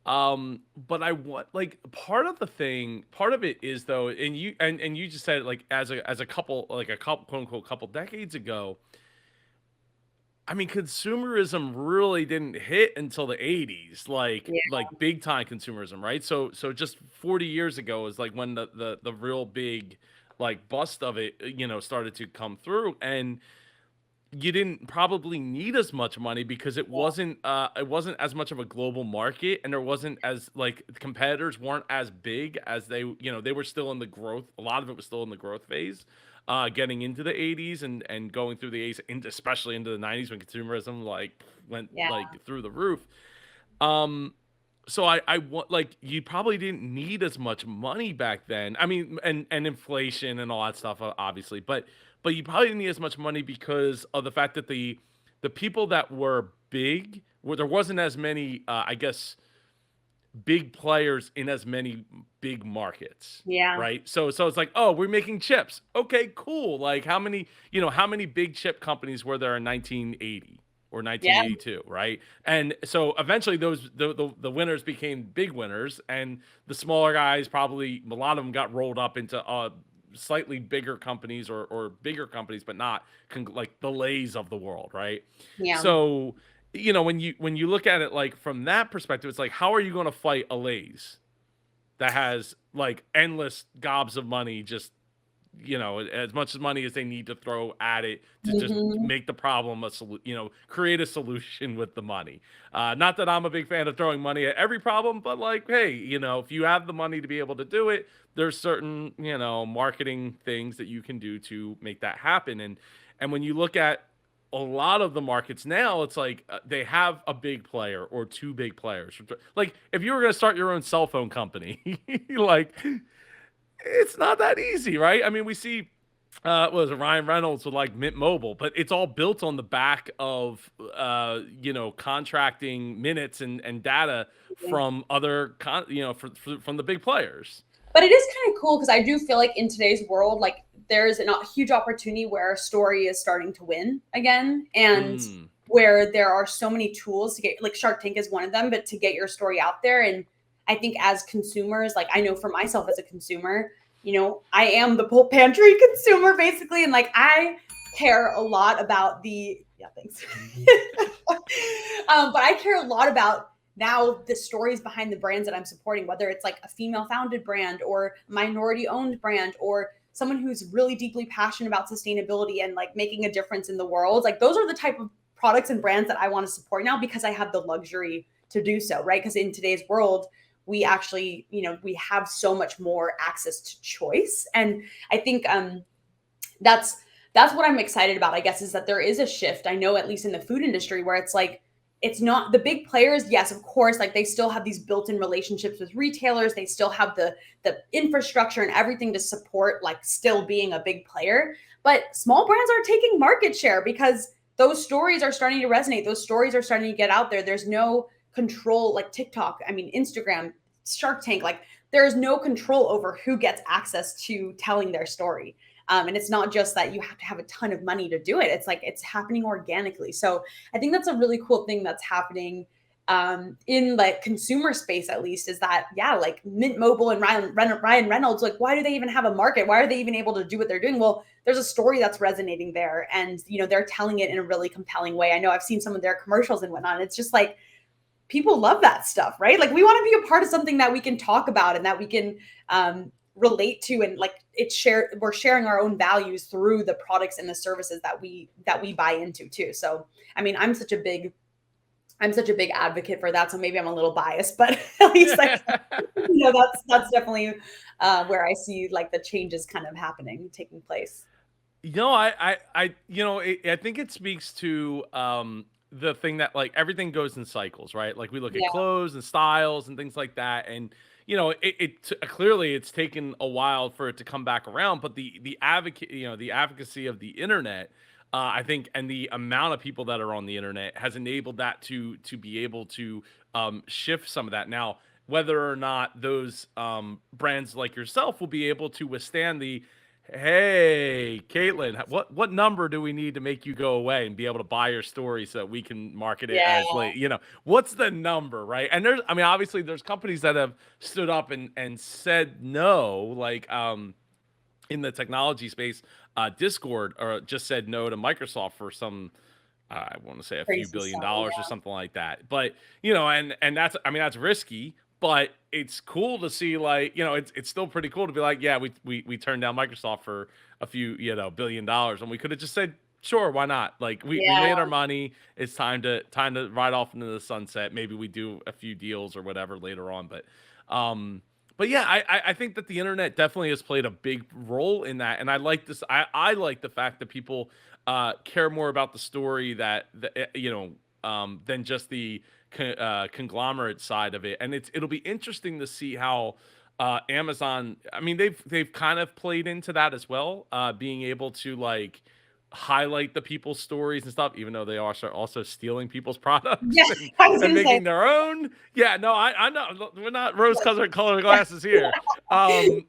I want like part of it is though, and you just said it like as a couple, like a couple, quote unquote, couple decades ago. I mean, consumerism really didn't hit until the 80s, Yeah. like big time consumerism, right? So just 40 years ago is like when the real big like bust of it, started to come through, and you didn't probably need as much money because it wasn't as much of a global market, and there wasn't as like competitors weren't as big as they were still in the growth. A lot of it was still in the growth phase, getting into the 80s and going through the 80s, and especially into the 90s when consumerism like went Yeah. like through the roof. Um, so I want like you probably didn't need as much money back then. I mean, and inflation and all that stuff, obviously, but you probably didn't need as much money because of the fact that the people that were big, where there wasn't as many, I guess, big players in as many big markets, Yeah. right? So it's like, oh, we're making chips. Okay, cool. Like how many big chip companies were there in 1980 or Yeah. 1982, right? And so eventually the winners became big winners, and the smaller guys, probably a lot of them got rolled up into slightly bigger companies, or bigger companies, but not like the Lays of the world, right? Yeah. So when you look at it like from that perspective, it's like, how are you going to fight a Lay's that has like endless gobs of money just as much as money as they need to throw at it to just Mhm. make the problem create a solution with the money. Not that I'm a big fan of throwing money at every problem, but like, hey, if you have the money to be able to do it, there's certain, marketing things that you can do to make that happen. And when you look at a lot of the markets now, it's like they have a big player or two big players. Like if you were going to start your own cell phone company, like it's not that easy, right? I mean, we see what was it, Ryan Reynolds with like Mint Mobile, but it's all built on the back of contracting minutes and data from other from the big players. But it is kind of cool because I do feel like in today's world, like there's a huge opportunity where a story is starting to win again, and Mm. where there are so many tools to get, like Shark Tank is one of them, but to get your story out there. And I think as consumers, like I know for myself as a consumer, I am the Pulp Pantry consumer basically, and like I care a lot about the yeah, thanks. But I care a lot about now the stories behind the brands that I'm supporting, whether it's like a female founded brand or minority owned brand or someone who's really deeply passionate about sustainability and like making a difference in the world. Like those are the type of products and brands that I want to support now because I have the luxury to do so, right? Because in today's world, we actually, we have so much more access to choice. And I think that's that's what I'm excited about, I guess, is that there is a shift. I know at least in the food industry where it's like it's not the big players. Yes, of course, like they still have these built-in relationships with retailers. They still have the infrastructure and everything to support like still being a big player. But small brands are taking market share because those stories are starting to resonate. Those stories are starting to get out there. There's no control like TikTok, I mean Instagram, Shark Tank, like there's no control over who gets access to telling their story. And it's not just that you have to have a ton of money to do it. It's like it's happening organically. So I think that's a really cool thing that's happening in like consumer space, at least, is that yeah, like Mint Mobile and Ryan Reynolds, like why do they even have a market? Why are they even able to do what they're doing? Well, there's a story that's resonating there, and they're telling it in a really compelling way. I know I've seen some of their commercials and whatnot. It's just like people love that stuff, right? Like we want to be a part of something that we can talk about and that we can relate to, and like we're sharing our own values through the products and the services that we buy into too. So I mean, I'm such a big advocate for that. So maybe I'm a little biased, but at least like that's definitely where I see like the changes kind of happening, taking place. I think it speaks to the thing that like everything goes in cycles, right? Like we look at Yeah. clothes and styles and things like that, and clearly it's taken a while for it to come back around, but the advocacy of the internet, I think, and the amount of people that are on the internet has enabled that to be able to shift some of that. Now, whether or not those brands like yourself will be able to withstand the "Hey, Caitlin, what number do we need to make you go away and be able to buy your story so that we can market it Yeah. as late?" What's the number, right? And I mean, obviously, there's companies that have stood up and said no, like in the technology space, Discord or just said no to Microsoft for some. I want to say a few Crazy billion stuff. dollars or Yeah. something like that. But and that's, I mean, that's risky, but it's cool to see, like, it's still pretty cool to be like, yeah, we turned down Microsoft for a few, billion dollars, and we could have just said, sure, why not? Like we Yeah. made our money. It's time to ride off into the sunset. Maybe we do a few deals or whatever later on, um but yeah, I think that the internet definitely has played a big role in that, and I like this. I like the fact that people care more about the story than just the conglomerate side of it, and it'll be interesting to see how Amazon. I mean, they've kind of played into that as well, being able to like highlight the people's stories and stuff, even though they are also stealing people's Yeah. products I was and gonna say making their own. Yeah, no, I know we're not rose-colored glasses here. Um,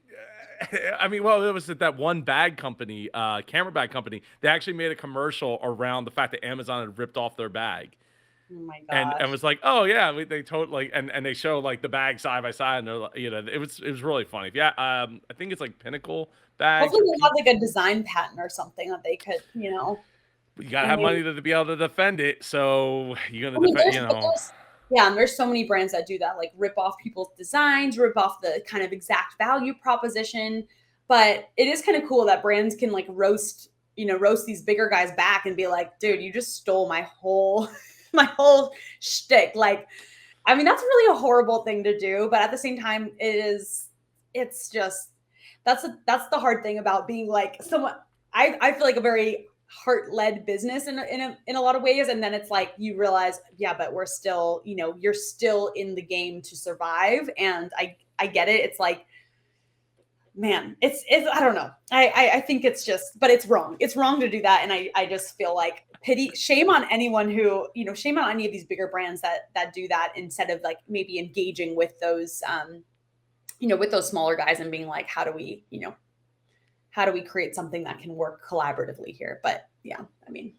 I mean, well, it was that one bag company, camera bag company. They actually made a commercial around the fact that Amazon had ripped off their bag, oh my and gosh. was like, "Oh yeah, they totally," and they show like the bag side by side, and they're like, it was really funny. Yeah, I think it's like Pinnacle bags Hopefully or they have Peak. like a design patent or something that they could, You gotta and have maybe money to be able to defend it. So you're I gonna mean, defend, yeah, and there's so many brands that do that, like rip off people's designs, rip off the kind of exact value proposition. But it is kind of cool that brands can like roast these bigger guys back and be like, dude, you just stole my whole my whole shtick. Like, I mean, that's really a horrible thing to do, but at the same time, it's just that's the hard thing about being like someone. I feel like a very heart-led business in a lot of ways, and then it's like you realize, yeah, but we're still, you're still in the game to survive, and I get it. It's like, man, it's I don't know. I think it's just, but it's wrong. It's wrong to do that, and I just feel like shame on anyone who, shame on any of these bigger brands that do that instead of like maybe engaging with those with those smaller guys and being like, how do we create something that can work collaboratively here? But yeah, I mean,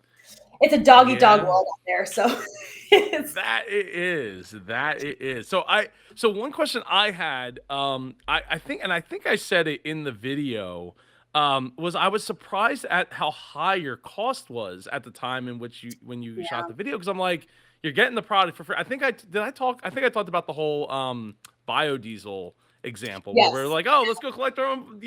it's a dog eat dog Yeah. world out there, so it's That it is. That it is. So one question I had, I think I said it in the video, was I was surprised at how high your cost was at the time in which you when you shot yeah, the video because I'm like, you're getting the product for free. I think I talked about the whole biodiesel example where we're yes, like, oh, let's go collect our own,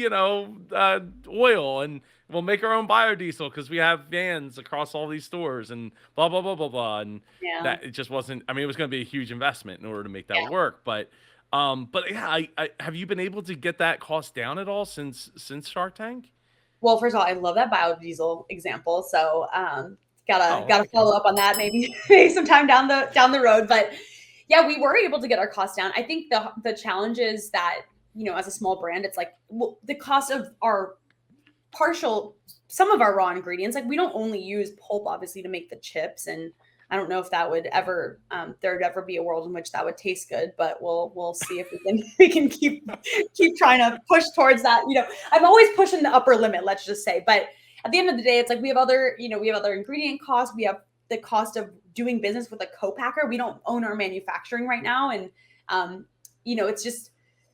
oil and we'll make our own biodiesel because we have vans across all these stores and blah blah blah blah blah. And yeah, that it just wasn't. I mean, it was going to be a huge investment in order to make that yeah. work. But yeah, I have you been able to get that cost down at all since Shark Tank? Well, first of all, I love that biodiesel example. So gotta Oh, gotta okay. follow up on that maybe maybe sometime down the road. But yeah, we were able to get our costs down. I think the challenge is that, as a small brand, it's like, well, the cost of our partial some of our raw ingredients. Like, we don't only use pulp obviously to make the chips, and I don't know if that would ever there would ever be a world in which that would taste good, but we'll see if we can we can keep trying to push towards that. I'm always pushing the upper limit, let's just say. But at the end of the day, it's like we have other ingredient costs. We have the cost of doing business with a co-packer. We don't own our manufacturing right now, and it's just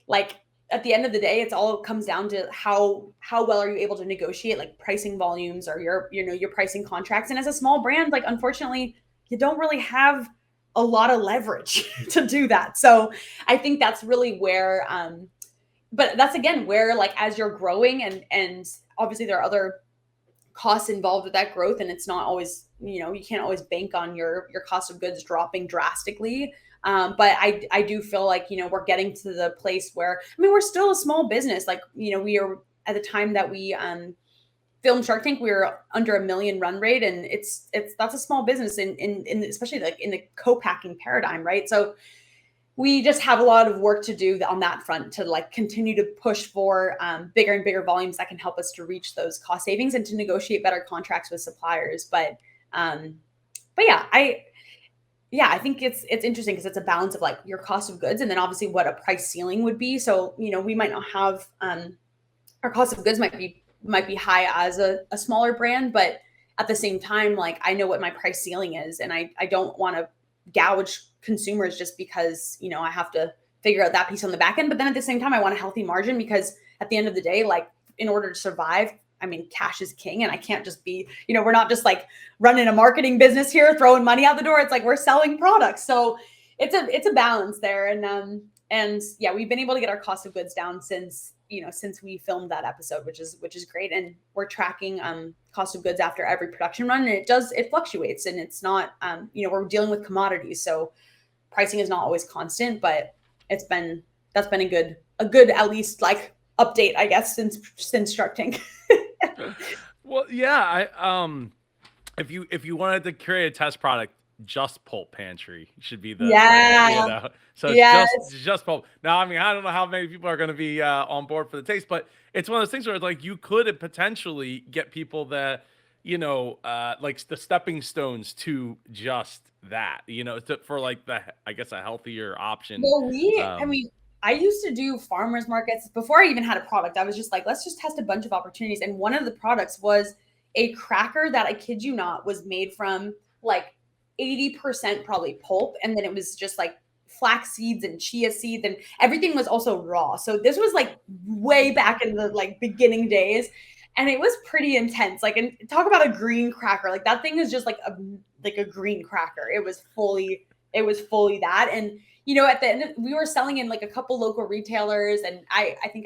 like, at the end of the day, it's all comes down to how well are you able to negotiate like pricing volumes or your pricing contracts. And as a small brand, like, unfortunately, you don't really have a lot of leverage to do that. So I think that's really where but that's again where, like, as you're growing, and obviously there are other costs involved with that growth, and it's not always, you can't always bank on your cost of goods dropping drastically. But I do feel like, we're getting to the place where, I mean, we're still a small business. Like, we are, at the time that we filmed Shark Tank, we were under 1 million run rate, and that's a small business in especially like in the co-packing paradigm, right? So we just have a lot of work to do on that front to like continue to push for bigger and bigger volumes that can help us to reach those cost savings and to negotiate better contracts with suppliers. But yeah, I think it's interesting because it's a balance of like your cost of goods and then obviously what a price ceiling would be. So, we might not have our cost of goods might be high as a smaller brand, but at the same time, like, I know what my price ceiling is, and I don't want to gouge consumers just because, I have to figure out that piece on the back end. But then at the same time, I want a healthy margin because at the end of the day, like, in order to survive, I mean, cash is king, and I can't just be, we're not just like running a marketing business here, throwing money out the door. It's like we're selling products. So it's a balance there. And yeah, we've been able to get our cost of goods down since we filmed that episode, which is great. And we're tracking cost of goods after every production run, and it fluctuates, and it's not we're dealing with commodities, so pricing is not always constant, but that's been a good at least like update, I guess, since Shark Tank. Well, yeah, if you wanted to create a test product, just Pulp Pantry should be Yeah. so it's Yes. just Pulp. Now, I mean, I don't know how many people are going to be on board for the taste, but it's one of those things where like you could potentially get people that like the stepping stones to just that, for like I guess a healthier option. Well, I Um, mean, I used to do farmers markets before I even had a product. I was just like, let's just test a bunch of opportunities. And one of the products was a cracker that, I kid you not, was made from like 80% probably pulp. And then it was just like flax seeds and chia seeds, and everything was also raw. So this was like way back in the like beginning days. And it was pretty intense. Like, and talk about a green cracker. Like, that thing is just like a green cracker. It was fully that. And at the end, we were selling in like a couple local retailers, and I think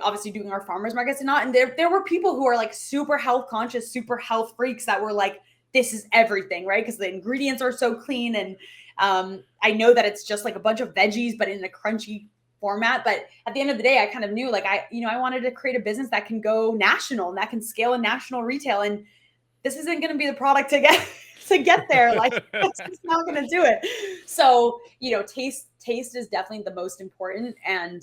obviously doing our farmers markets and not. And there were people who are like super health conscious, super health freaks that were like, this is everything, right? Because the ingredients are so clean. And I know that it's just like a bunch of veggies, but in a crunchy format. But at the end of the day, I kind of knew like I wanted to create a business that can go national and that can scale in national retail. And this isn't going to be the product to get to get there. Like it's just not going to do it. So, taste is definitely the most important. And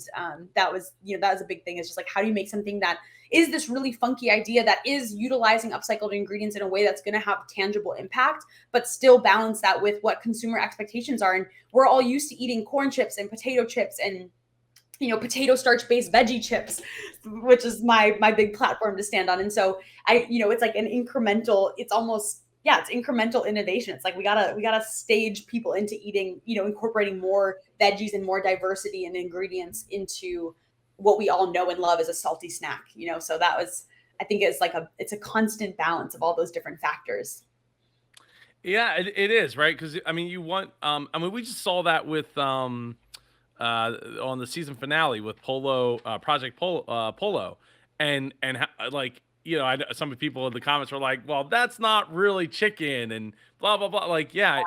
that was a big thing. It's just like, how do you make something that is this really funky idea that is utilizing upcycled ingredients in a way that's going to have tangible impact, but still balance that with what consumer expectations are. And we're all used to eating corn chips and potato chips and potato starch based veggie chips, which is my big platform to stand on. And so it's like an incremental, it's almost, it's incremental innovation. It's like we gotta stage people into eating, incorporating more veggies and more diversity and ingredients into what we all know and love as a salty snack. So that was, I think it's a constant balance of all those different factors. Yeah, it is, right? Because I mean, you want, we just saw that with on the season finale with Project Polo, like I know some people in the comments were like, well, that's not really chicken and blah blah blah. Like, yeah,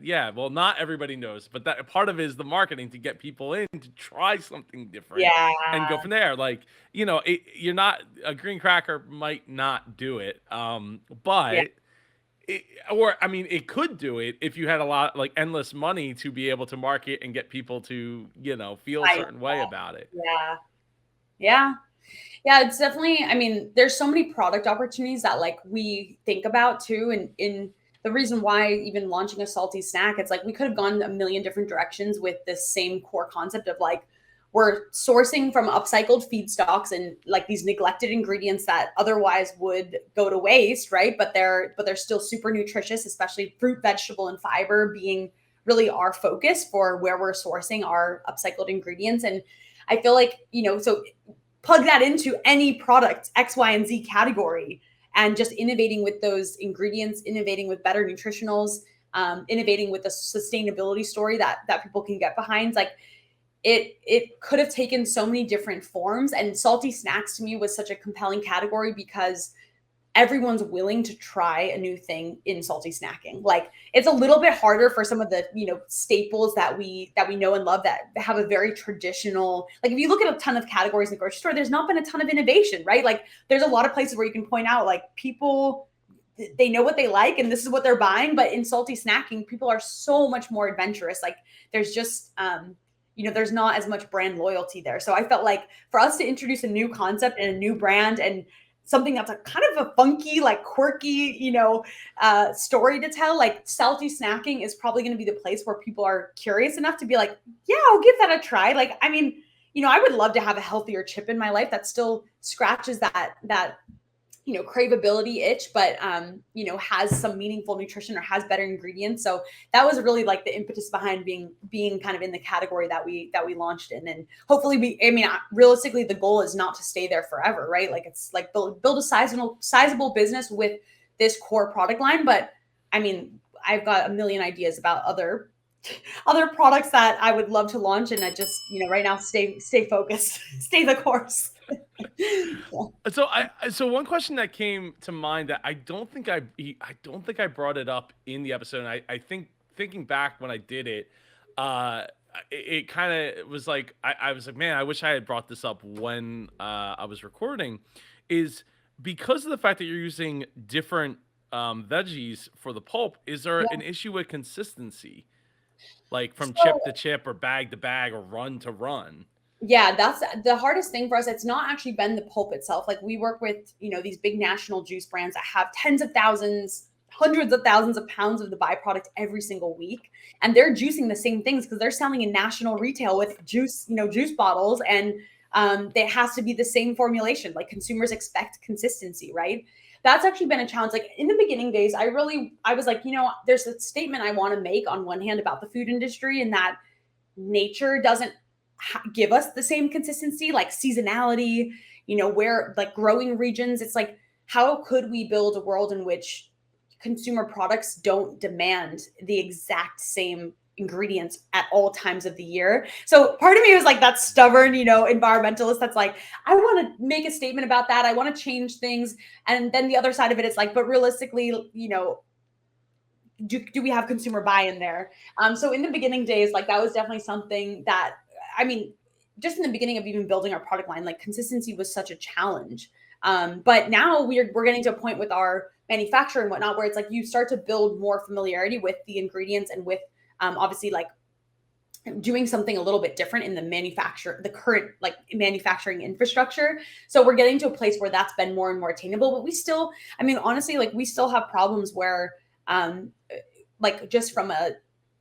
yeah. Well, not everybody knows, but that part of it is the marketing to get people in to try something different Yeah. and go from there. Like, you're not a green cracker might not do it, Yeah. but or I mean, it could do it if you had a lot like endless money to be able to market and get people to, feel a I, certain way about it. yeah. Yeah. Yeah, it's definitely, I mean, there's so many product opportunities that like we think about too. And in the reason why even launching a salty snack, it's like we could have gone a million different directions with this same core concept of like we're sourcing from upcycled feedstocks and like these neglected ingredients that otherwise would go to waste, right? But they're still super nutritious, especially fruit, vegetable, and fiber being really our focus for where we're sourcing our upcycled ingredients. And I feel like, so plug that into any product X, Y, and Z category and just innovating with those ingredients, innovating with better nutritionals, innovating with a sustainability story that people can get behind. Like it could have taken so many different forms. And salty snacks to me was such a compelling category because everyone's willing to try a new thing in salty snacking. Like it's a little bit harder for some of the, staples that we know and love that have a very traditional, like if you look at a ton of categories in the grocery store, there's not been a ton of innovation, right? Like there's a lot of places where you can point out like people, they know what they like and this is what they're buying. But in salty snacking, people are so much more adventurous. Like there's just, there's not as much brand loyalty there. So I felt like for us to introduce a new concept and a new brand and something that's a kind of a funky, like quirky, story to tell, like salty snacking is probably going to be the place where people are curious enough to be like, yeah, I'll give that a try. Like, I mean, I would love to have a healthier chip in my life that still scratches that craveability itch, but has some meaningful nutrition or has better ingredients. So that was really like the impetus behind being kind of in the category that we launched in. And hopefully realistically the goal is not to stay there forever, right? Like it's like build a sizable business with this core product line. But I mean, I've got a million ideas about other products that I would love to launch. And I just, right now stay focused, stay the course. So one question that came to mind that I don't think I brought it up in the episode. And I think thinking back when I did it, it kind of was like I was like, man, I wish I had brought this up when I was recording, is because of the fact that you're using different veggies for the pulp. Is there Yeah. an issue with consistency, like from So chip to chip or bag to bag or run to run? yeah, that's the hardest thing for us. It's not actually been the pulp itself. Like we work with, these big national juice brands that have tens of thousands, hundreds of thousands of pounds of the byproduct every single week. And they're juicing the same things because they're selling in national retail with juice, juice bottles. And it has to be the same formulation. Like consumers expect consistency, right? That's actually been a challenge. Like in the beginning days, I was like, there's a statement I want to make on one hand about the food industry and that nature doesn't give us the same consistency, like seasonality, where like growing regions. It's like, how could we build a world in which consumer products don't demand the exact same ingredients at all times of the year. So part of me was like that stubborn, environmentalist that's like, I want to make a statement about that. I want to change things. And then the other side of it is like, but realistically, do we have consumer buy-in there? So in the beginning days, like that was definitely something that, I mean, just in the beginning of even building our product line, like consistency was such a challenge. But now we're getting to a point with our manufacturer and whatnot, where it's like you start to build more familiarity with the ingredients and with obviously like doing something a little bit different in the current like manufacturing infrastructure. So we're getting to a place where that's been more and more attainable, but we still, I mean, honestly, like we still have problems where, like just from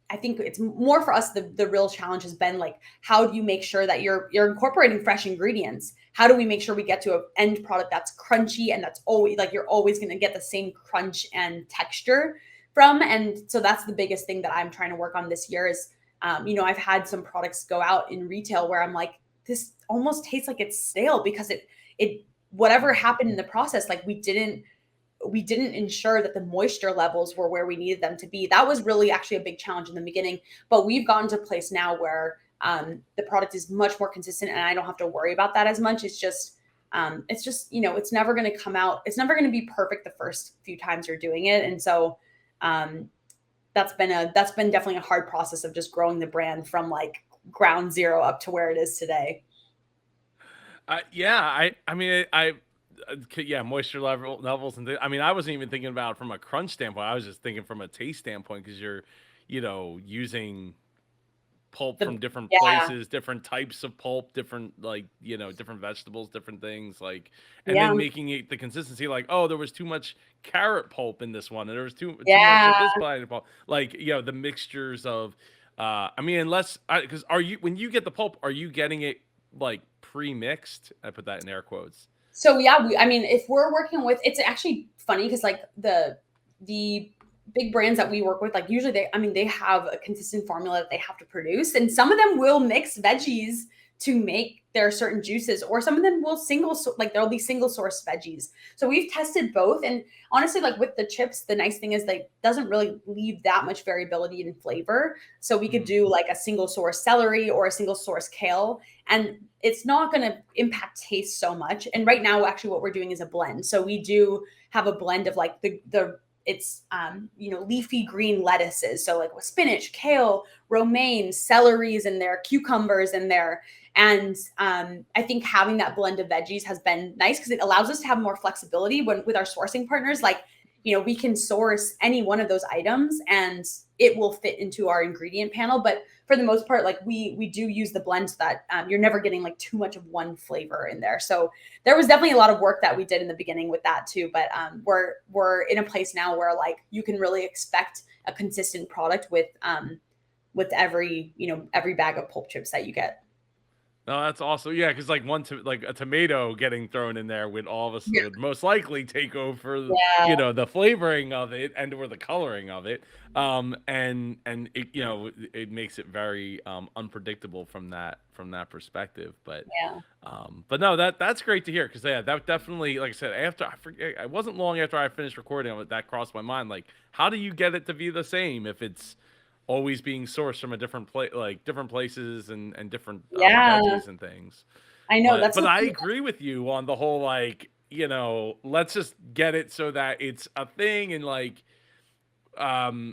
I think it's more for us, the real challenge has been like, how do you make sure that you're incorporating fresh ingredients? How do we make sure we get to an end product that's crunchy and that's always like, you're always going to get the same crunch and texture from? And so that's the biggest thing that I'm trying to work on this year is, I've had some products go out in retail where I'm like, this almost tastes like it's stale because whatever happened in the process, like we didn't ensure that the moisture levels were where we needed them to be. That was really actually a big challenge in the beginning, but we've gotten to a place now where the product is much more consistent and I don't have to worry about that as much. It's just, it's never going to come out. It's never going to be perfect the first few times you're doing it. And so that's been definitely a hard process of just growing the brand from like ground zero up to where it is today. Yeah, I mean, yeah, moisture levels and I mean, I wasn't even thinking about it from a crunch standpoint. I was just thinking from a taste standpoint because you're, using pulp from different Yeah, places, different types of pulp, different like, different vegetables, different things like, and yeah, then making it the consistency like, oh, there was too much carrot pulp in this one, and there was too much of yeah. this kind of pulp. Like, the mixtures of, I mean, unless because are you when you get the pulp, are you getting it like pre-mixed? I put that in air quotes. So yeah, I mean, if we're working with, it's actually funny because like the big brands that we work with, like usually they have a consistent formula that they have to produce, and some of them will mix veggies to make their certain juices, or some of them will like there'll be single source veggies. So we've tested both, and honestly, like with the chips, the nice thing is they doesn't really leave that much variability in flavor. So we could Mhm. do like a single source celery or a single source kale, and it's not going to impact taste so much. And right now, actually, what we're doing is a blend. So we do have a blend of like the it's leafy green lettuces. So like with spinach, kale, romaine, celeries in there, cucumbers in there. And I think having that blend of veggies has been nice because it allows us to have more flexibility with our sourcing partners. Like, we can source any one of those items and it will fit into our ingredient panel. But for the most part, like we do use the blend so that you're never getting like too much of one flavor in there. So there was definitely a lot of work that we did in the beginning with that too. But we're in a place now where like you can really expect a consistent product with every bag of pulp chips that you get. No, that's awesome. Yeah, because like like a tomato getting thrown in there Yeah. would most likely take over, Yeah. the flavoring of it and or the coloring of it. And it, it makes it very unpredictable from that perspective. Yeah. But no, that's great to hear because yeah, that definitely, like I said, after I forget, it wasn't long after I finished recording that crossed my mind. Like, how do you get it to be the same if it's always being sourced from a different place, like different places and different Yeah. veggies and things. I know But that's but the I thing. agree with you on the whole like, let's just get it so that it's a thing and like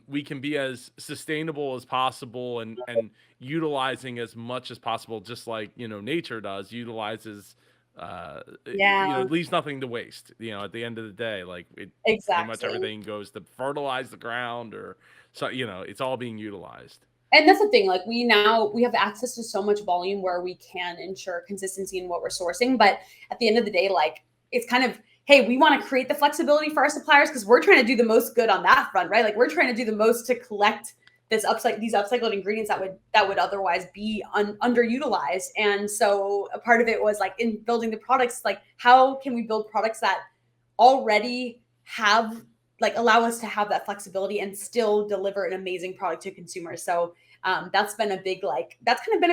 we can be as sustainable as possible and utilizing as much as possible just like, nature does, utilizes Yeah, it leaves nothing to waste, at the end of the day. Like it pretty much exactly. everything goes to fertilize the ground or so, it's all being utilized. And that's the thing, like we have access to so much volume where we can ensure consistency in what we're sourcing. But at the end of the day, like it's kind of, hey, we want to create the flexibility for our suppliers because we're trying to do the most good on that front, right? Like we're trying to do the most to collect these upcycled ingredients that would otherwise be underutilized. And so a part of it was like in building the products, like how can we build products that already have like allow us to have that flexibility and still deliver an amazing product to consumers. So that's been a big that's kind of been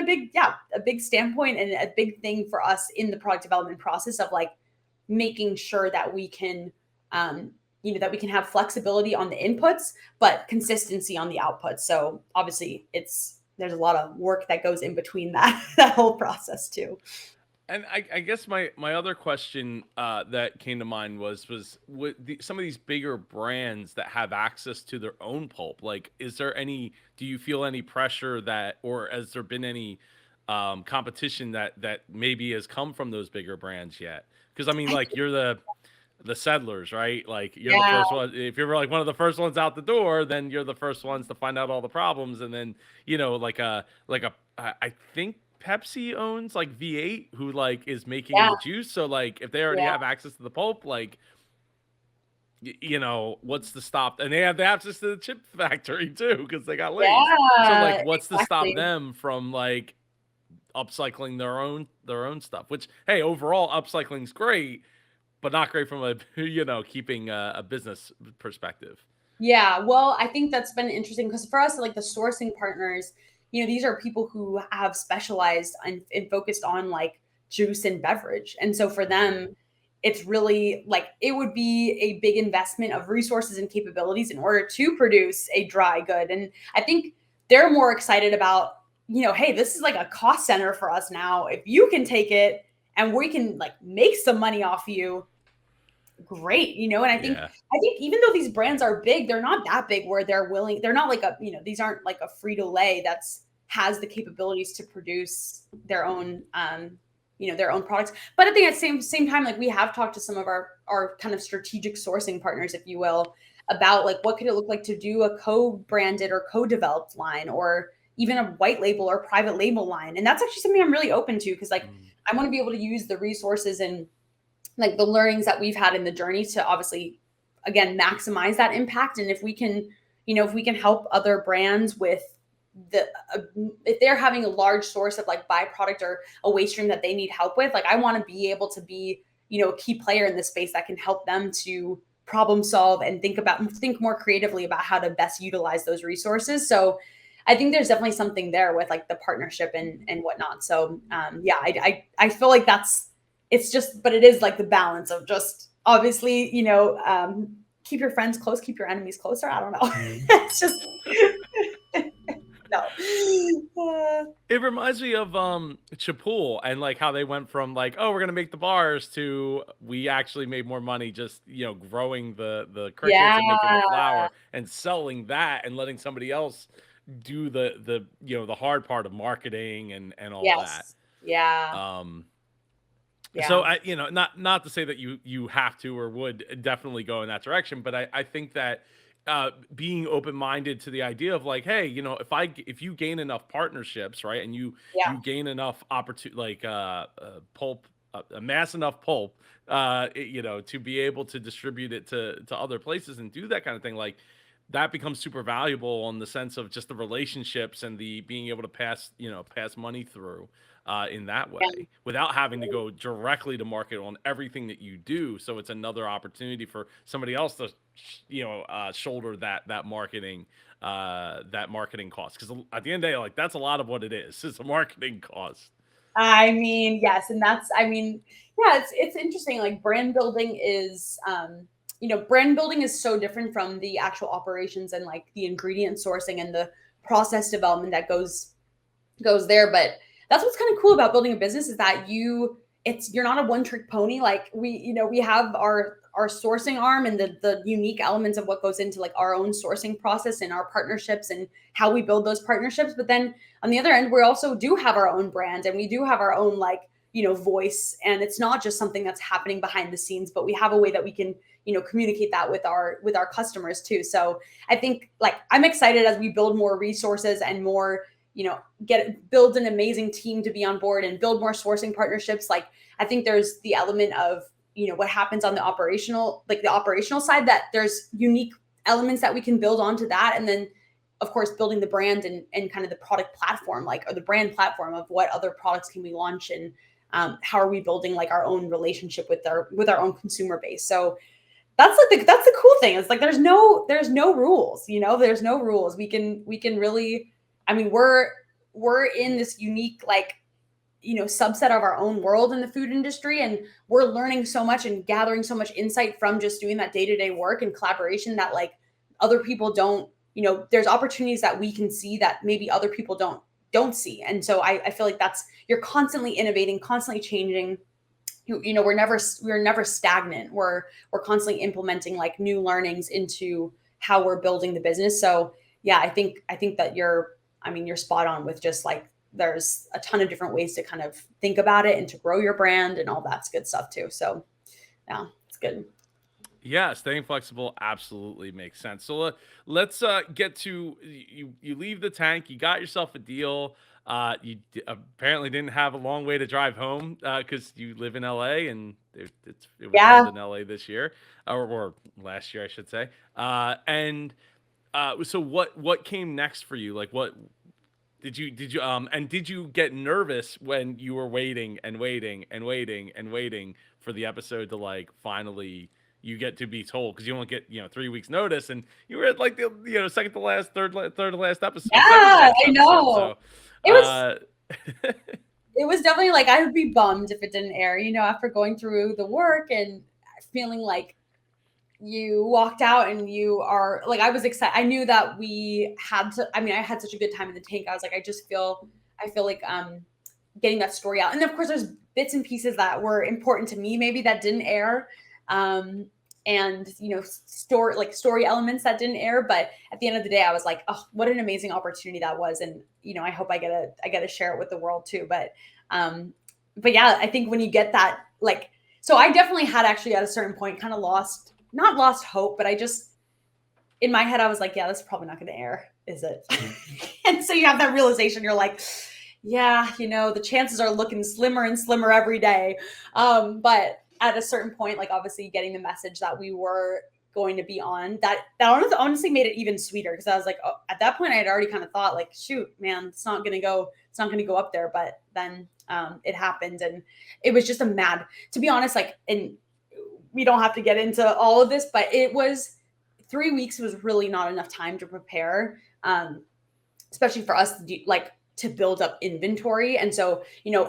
a big standpoint and a big thing for us in the product development process of like making sure that we can that we can have flexibility on the inputs, but consistency on the outputs. So obviously there's a lot of work that goes in between that, that whole process too. And I guess my other question that came to mind was with some of these bigger brands that have access to their own pulp. Like, is there any? Do you feel any pressure that, or has there been any competition that maybe has come from those bigger brands yet? Because I mean, I like you're the settlers, right? Like you're the Yeah, first one. If you're like one of the first ones out the door, then you're the first ones to find out all the problems. And then, I think Pepsi owns like V8, who like is making yeah, the juice. So like if they already yeah, have access to the pulp, like what's to stop? And they have the access to the chip factory too, because they got Lay's. So like, yeah, what's to stop exactly. them from like upcycling their own stuff? Which hey, overall upcycling's great, but not great from a keeping a business perspective. Yeah, well, I think that's been interesting because for us, like the sourcing partners, these are people who have specialized and focused on like juice and beverage. And so for Mhm. them, it's really like it would be a big investment of resources and capabilities in order to produce a dry good. And I think they're more excited about, hey, this is like a cost center for us now. If you can take it and we can like make some money off you, great, and Yeah. I think even though these brands are big, they're not that big where they're not like these aren't like a Frito-Lay that's has the capabilities to produce their own products. But at the same time, like we have talked to some of our kind of strategic sourcing partners, if you will, about like what could it look like to do a co-branded or co-developed line or even a white label or private label line. And that's actually something I'm really open to because like Mm. I want to be able to use the resources and like the learnings that we've had in the journey to obviously again maximize that impact. And if we can help other brands with the if they're having a large source of like byproduct or a waste stream that they need help with, like I want to be able to be a key player in this space that can help them to problem solve and think more creatively about how to best utilize those resources. So I think there's definitely something there with like the partnership and whatnot. So yeah, I feel like it's just, but it is like the balance of just obviously, keep your friends close, keep your enemies closer. I don't know. It's just no. It reminds me of Chapul and like how they went from like, oh, we're gonna make the bars to we actually made more money just growing the crickets Yeah. and making the flour and selling that and letting somebody else do the hard part of marketing and all that. Yes. Yeah. Um So Yeah. I, not to say that you have to or would definitely go in that direction, but I think that being open minded to the idea of like, hey, if you gain enough partnerships, right, and you Yeah. gain enough opportunity, like pulp, amass enough pulp, to be able to distribute it to other places and do that kind of thing, like that becomes super valuable in the sense of just the relationships and the being able to pass money through in that Yeah. way without having to go directly to market on everything that you do. So it's another opportunity for somebody else to, shoulder that marketing cost. Because at the end of the day, like that's a lot of what it is. It's a marketing cost. I mean, yes, and yeah, it's interesting. Like brand building is so different from the actual operations and like the ingredient sourcing and the process development that goes there. But that's what's kind of cool about building a business is that you're not a one trick pony. Like we have our sourcing arm and the unique elements of what goes into like our own sourcing process and our partnerships and how we build those partnerships. But then on the other end, we also do have our own brand and we do have our own like voice, and it's not just something that's happening behind the scenes, but we have a way that we can communicate that with our customers too. So I think like I'm excited as we build more resources and more build an amazing team to be on board and build more sourcing partnerships. Like I think there's the element of what happens on the operational side, that there's unique elements that we can build onto that, and then of course building the brand and kind of the product platform, like, or the brand platform of what other products can we launch, and how are we building like our own relationship with our own consumer base. So that's the cool thing. It's like there's no rules, there's no rules. We can really, I mean, we're in this unique like subset of our own world in the food industry. And we're learning so much and gathering so much insight from just doing that day-to-day work and collaboration that like other people don't, there's opportunities that we can see that maybe other people don't see. And so I feel like you're constantly innovating, constantly changing. We're never stagnant. We're constantly implementing like new learnings into how we're building the business. So yeah, I think that you're spot on with just like there's a ton of different ways to kind of think about it and to grow your brand and all that's good stuff too. So yeah, it's good. Yeah, staying flexible absolutely makes sense. So let's get to you. You leave the tank. You got yourself a deal. Apparently didn't have a long way to drive home because you live in LA, and it was cold Yeah. in LA this year, or last year, I should say. And so what came next for you? Like what did you get nervous when you were waiting and waiting and waiting and waiting for the episode to like finally you get to be told because you won't get 3 weeks notice and you were at like the second to last third to last episode second to Yeah, last I episode know. so It was uh it was definitely like I would be bummed if it didn't air, after going through the work and feeling like you walked out and you are like, I was excited. I knew that I had such a good time in the tank. I was like, I feel like getting that story out. And of course there's bits and pieces that were important to me, maybe that didn't air. Um, and story elements that didn't air. But at the end of the day, I was like, oh, what an amazing opportunity that was. And I hope I get to share it with the world too. Um, but yeah, I think when you get that, like, so I definitely had actually at a certain point kind of not lost hope, but I just, in my head, I was like, yeah, this is probably not going to air, is it? And so you have that realization. You're like, yeah, the chances are looking slimmer and slimmer every day. But at a certain point, like obviously getting the message that we were going to be on, that honestly made it even sweeter because I was like, oh, at that point I had already kind of thought like, shoot, man, it's not going to go up there. But then it happened, and it was just to be honest, like, and we don't have to get into all of this, but it was 3 weeks was really not enough time to prepare, especially for us to build up inventory. And so,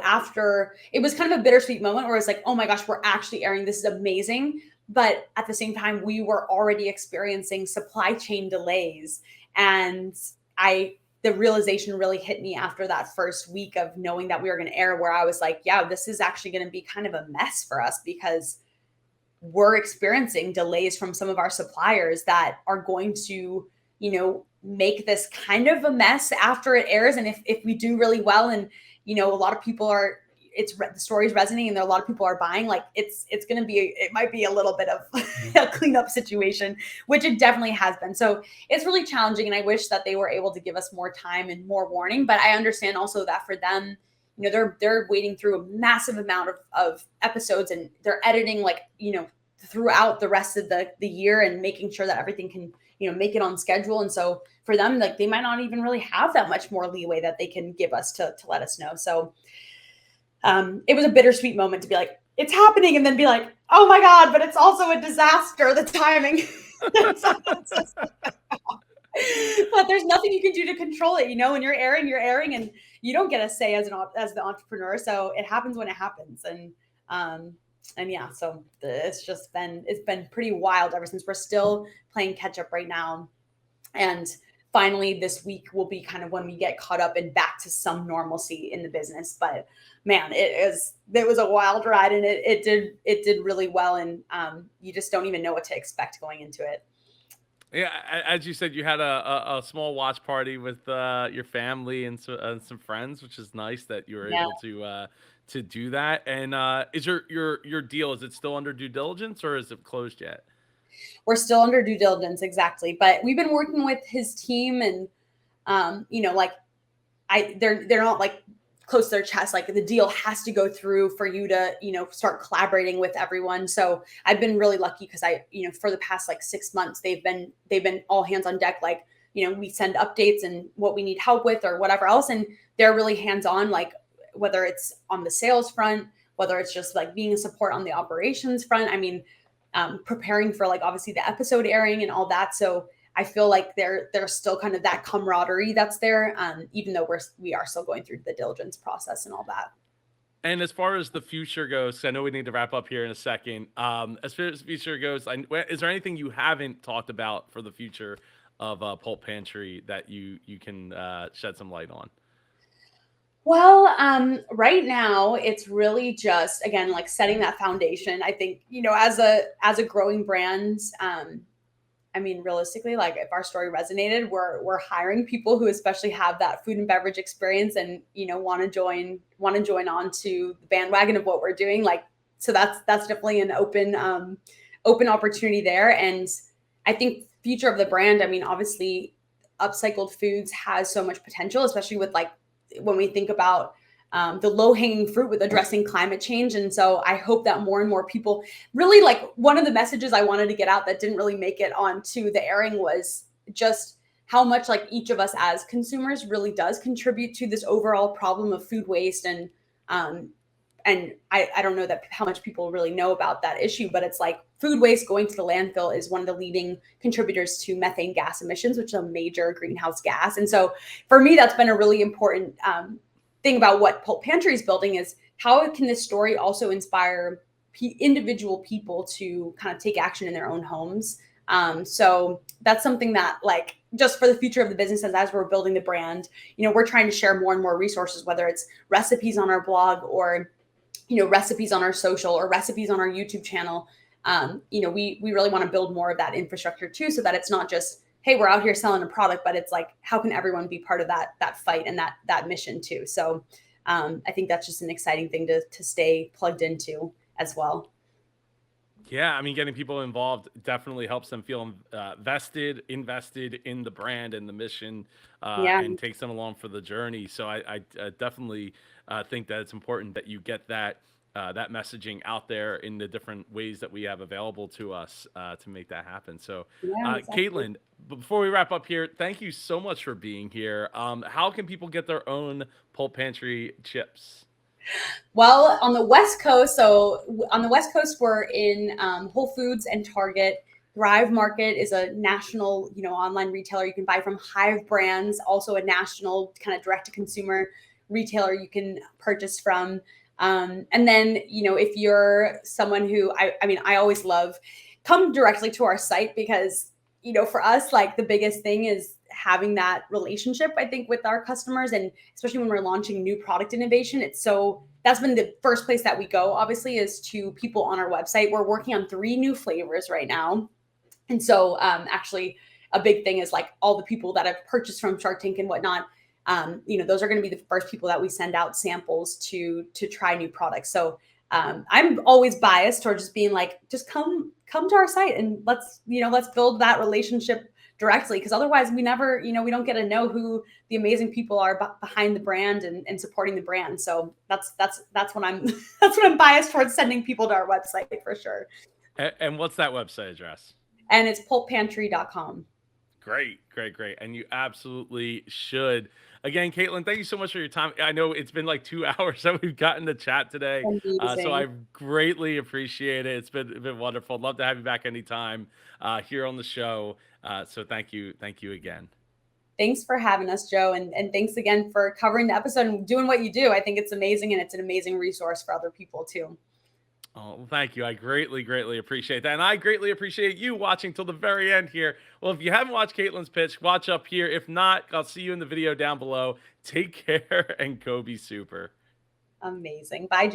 after, it was kind of a bittersweet moment where it's like, oh my gosh, we're actually airing. This is amazing. But at the same time, we were already experiencing supply chain delays. And the realization really hit me after that first week of knowing that we were going to air, where I was like, yeah, this is actually going to be kind of a mess for us because we're experiencing delays from some of our suppliers that are going to, make this kind of a mess after it airs. And if we do really well and, a lot of people the story's resonating and there are a lot of people are buying, like it's going to be, it might be a little bit of a cleanup situation, which it definitely has been. So it's really challenging. And I wish that they were able to give us more time and more warning, but I understand also that for them, they're wading through a massive amount of episodes and they're editing throughout the rest of the year and making sure that everything can, make it on schedule. And so for them, like they might not even really have that much more leeway that they can give us to let us know. So it was a bittersweet moment to be like, it's happening. And then be like, oh my God, but it's also a disaster, the timing. But there's nothing you can do to control it. When you're airing and you don't get a say as the entrepreneur. So it happens when it happens. And yeah, so it's been pretty wild ever since. We're still playing catch up right now. And finally this week will be kind of when we get caught up and back to some normalcy in the business. But man, it was a wild ride, and it did really well. And you just don't even know what to expect going into it. Yeah, as you said, you had a small watch party with your family and some friends, which is nice that you were Yeah. able to do that. And is your deal, is it still under due diligence or is it closed yet? We're still under due diligence, exactly. But we've been working with his team, and like they're not like close to their chest. Like the deal has to go through for you to, start collaborating with everyone. So I've been really lucky because for the past like 6 months, they've been all hands on deck. Like, we send updates and what we need help with or whatever else. And they're really hands on, like whether it's on the sales front, whether it's just like being a support on the operations front. I mean, preparing for like obviously the episode airing and all that. So I feel like there's still kind of that camaraderie that's there, even though we are still going through the diligence process and all that. And as far as the future goes, I know we need to wrap up here in a second. As far as the future goes, is there anything you haven't talked about for the future of Pulp Pantry that you can shed some light on? Well, right now it's really just again like setting that foundation. I think as a growing brand, I mean, realistically, like if our story resonated, we're hiring people who especially have that food and beverage experience and want to join on to the bandwagon of what we're doing. Like, so that's definitely an open opportunity there. And I think future of the brand. I mean, obviously, upcycled foods has so much potential, especially with like when we think about the low hanging fruit with addressing climate change. And so I hope that more and more people really like one of the messages I wanted to get out that didn't really make it onto the airing was just how much like each of us as consumers really does contribute to this overall problem of food waste um and I don't know that how much people really know about that issue, but it's like food waste going to the landfill is one of the leading contributors to methane gas emissions, which is a major greenhouse gas. And so for me, that's been a really important thing about what Pulp Pantry is building is how can this story also inspire individual people to kind of take action in their own homes. So that's something that like just for the future of the business as we're building the brand, we're trying to share more and more resources, whether it's recipes on our blog or recipes on our social or recipes on our YouTube channel. We really want to build more of that infrastructure too, so that it's not just, hey, we're out here selling a product, but it's like, how can everyone be part of that fight and that mission too? So I think that's just an exciting thing to stay plugged into as well. Yeah, I mean, getting people involved definitely helps them feel invested in the brand and the mission, Yeah, and takes them along for the journey. So I definitely think that it's important that you get that messaging out there in the different ways that we have available to us to make that happen. So, yeah, exactly. Caitlin, before we wrap up here, thank you so much for being here. How can people get their own Pulp Pantry chips? Well, on the West Coast, on the West Coast, we're in Whole Foods and Target. Thrive Market is a national, online retailer you can buy from. Hive Brands, also a national kind of direct to consumer retailer you can purchase from. And then, if you're someone who, I mean, I always love come directly to our site because, for us, like the biggest thing is having that relationship, I think, with our customers. And especially when we're launching new product innovation, that's been the first place that we go, obviously, is to people on our website. We're working on 3 new flavors right now. And so actually a big thing is like all the people that have purchased from Shark Tank and whatnot, those are going to be the first people that we send out samples to try new products. So I'm always biased towards just being like, just come to our site and let's build that relationship directly, because otherwise we never, we don't get to know who the amazing people are behind the brand and supporting the brand. So that's when I'm that's when I'm biased towards sending people to our website for sure. And what's that website address? And it's pulppantry.com. Great, great, great. And you absolutely should. Again, Caitlin, thank you so much for your time. I know it's been like 2 hours that we've gotten to chat today. So Amazing. I greatly appreciate it. It's been wonderful. Love to have you back anytime here on the show. So thank you. Thank you again. Thanks for having us, Joe. And thanks again for covering the episode and doing what you do. I think it's amazing and it's an amazing resource for other people too. Oh, well, thank you. I greatly, greatly appreciate that. And I greatly appreciate you watching till the very end here. Well, if you haven't watched Caitlin's pitch, watch up here. If not, I'll see you in the video down below. Take care and go be super. Amazing. Bye, Joe.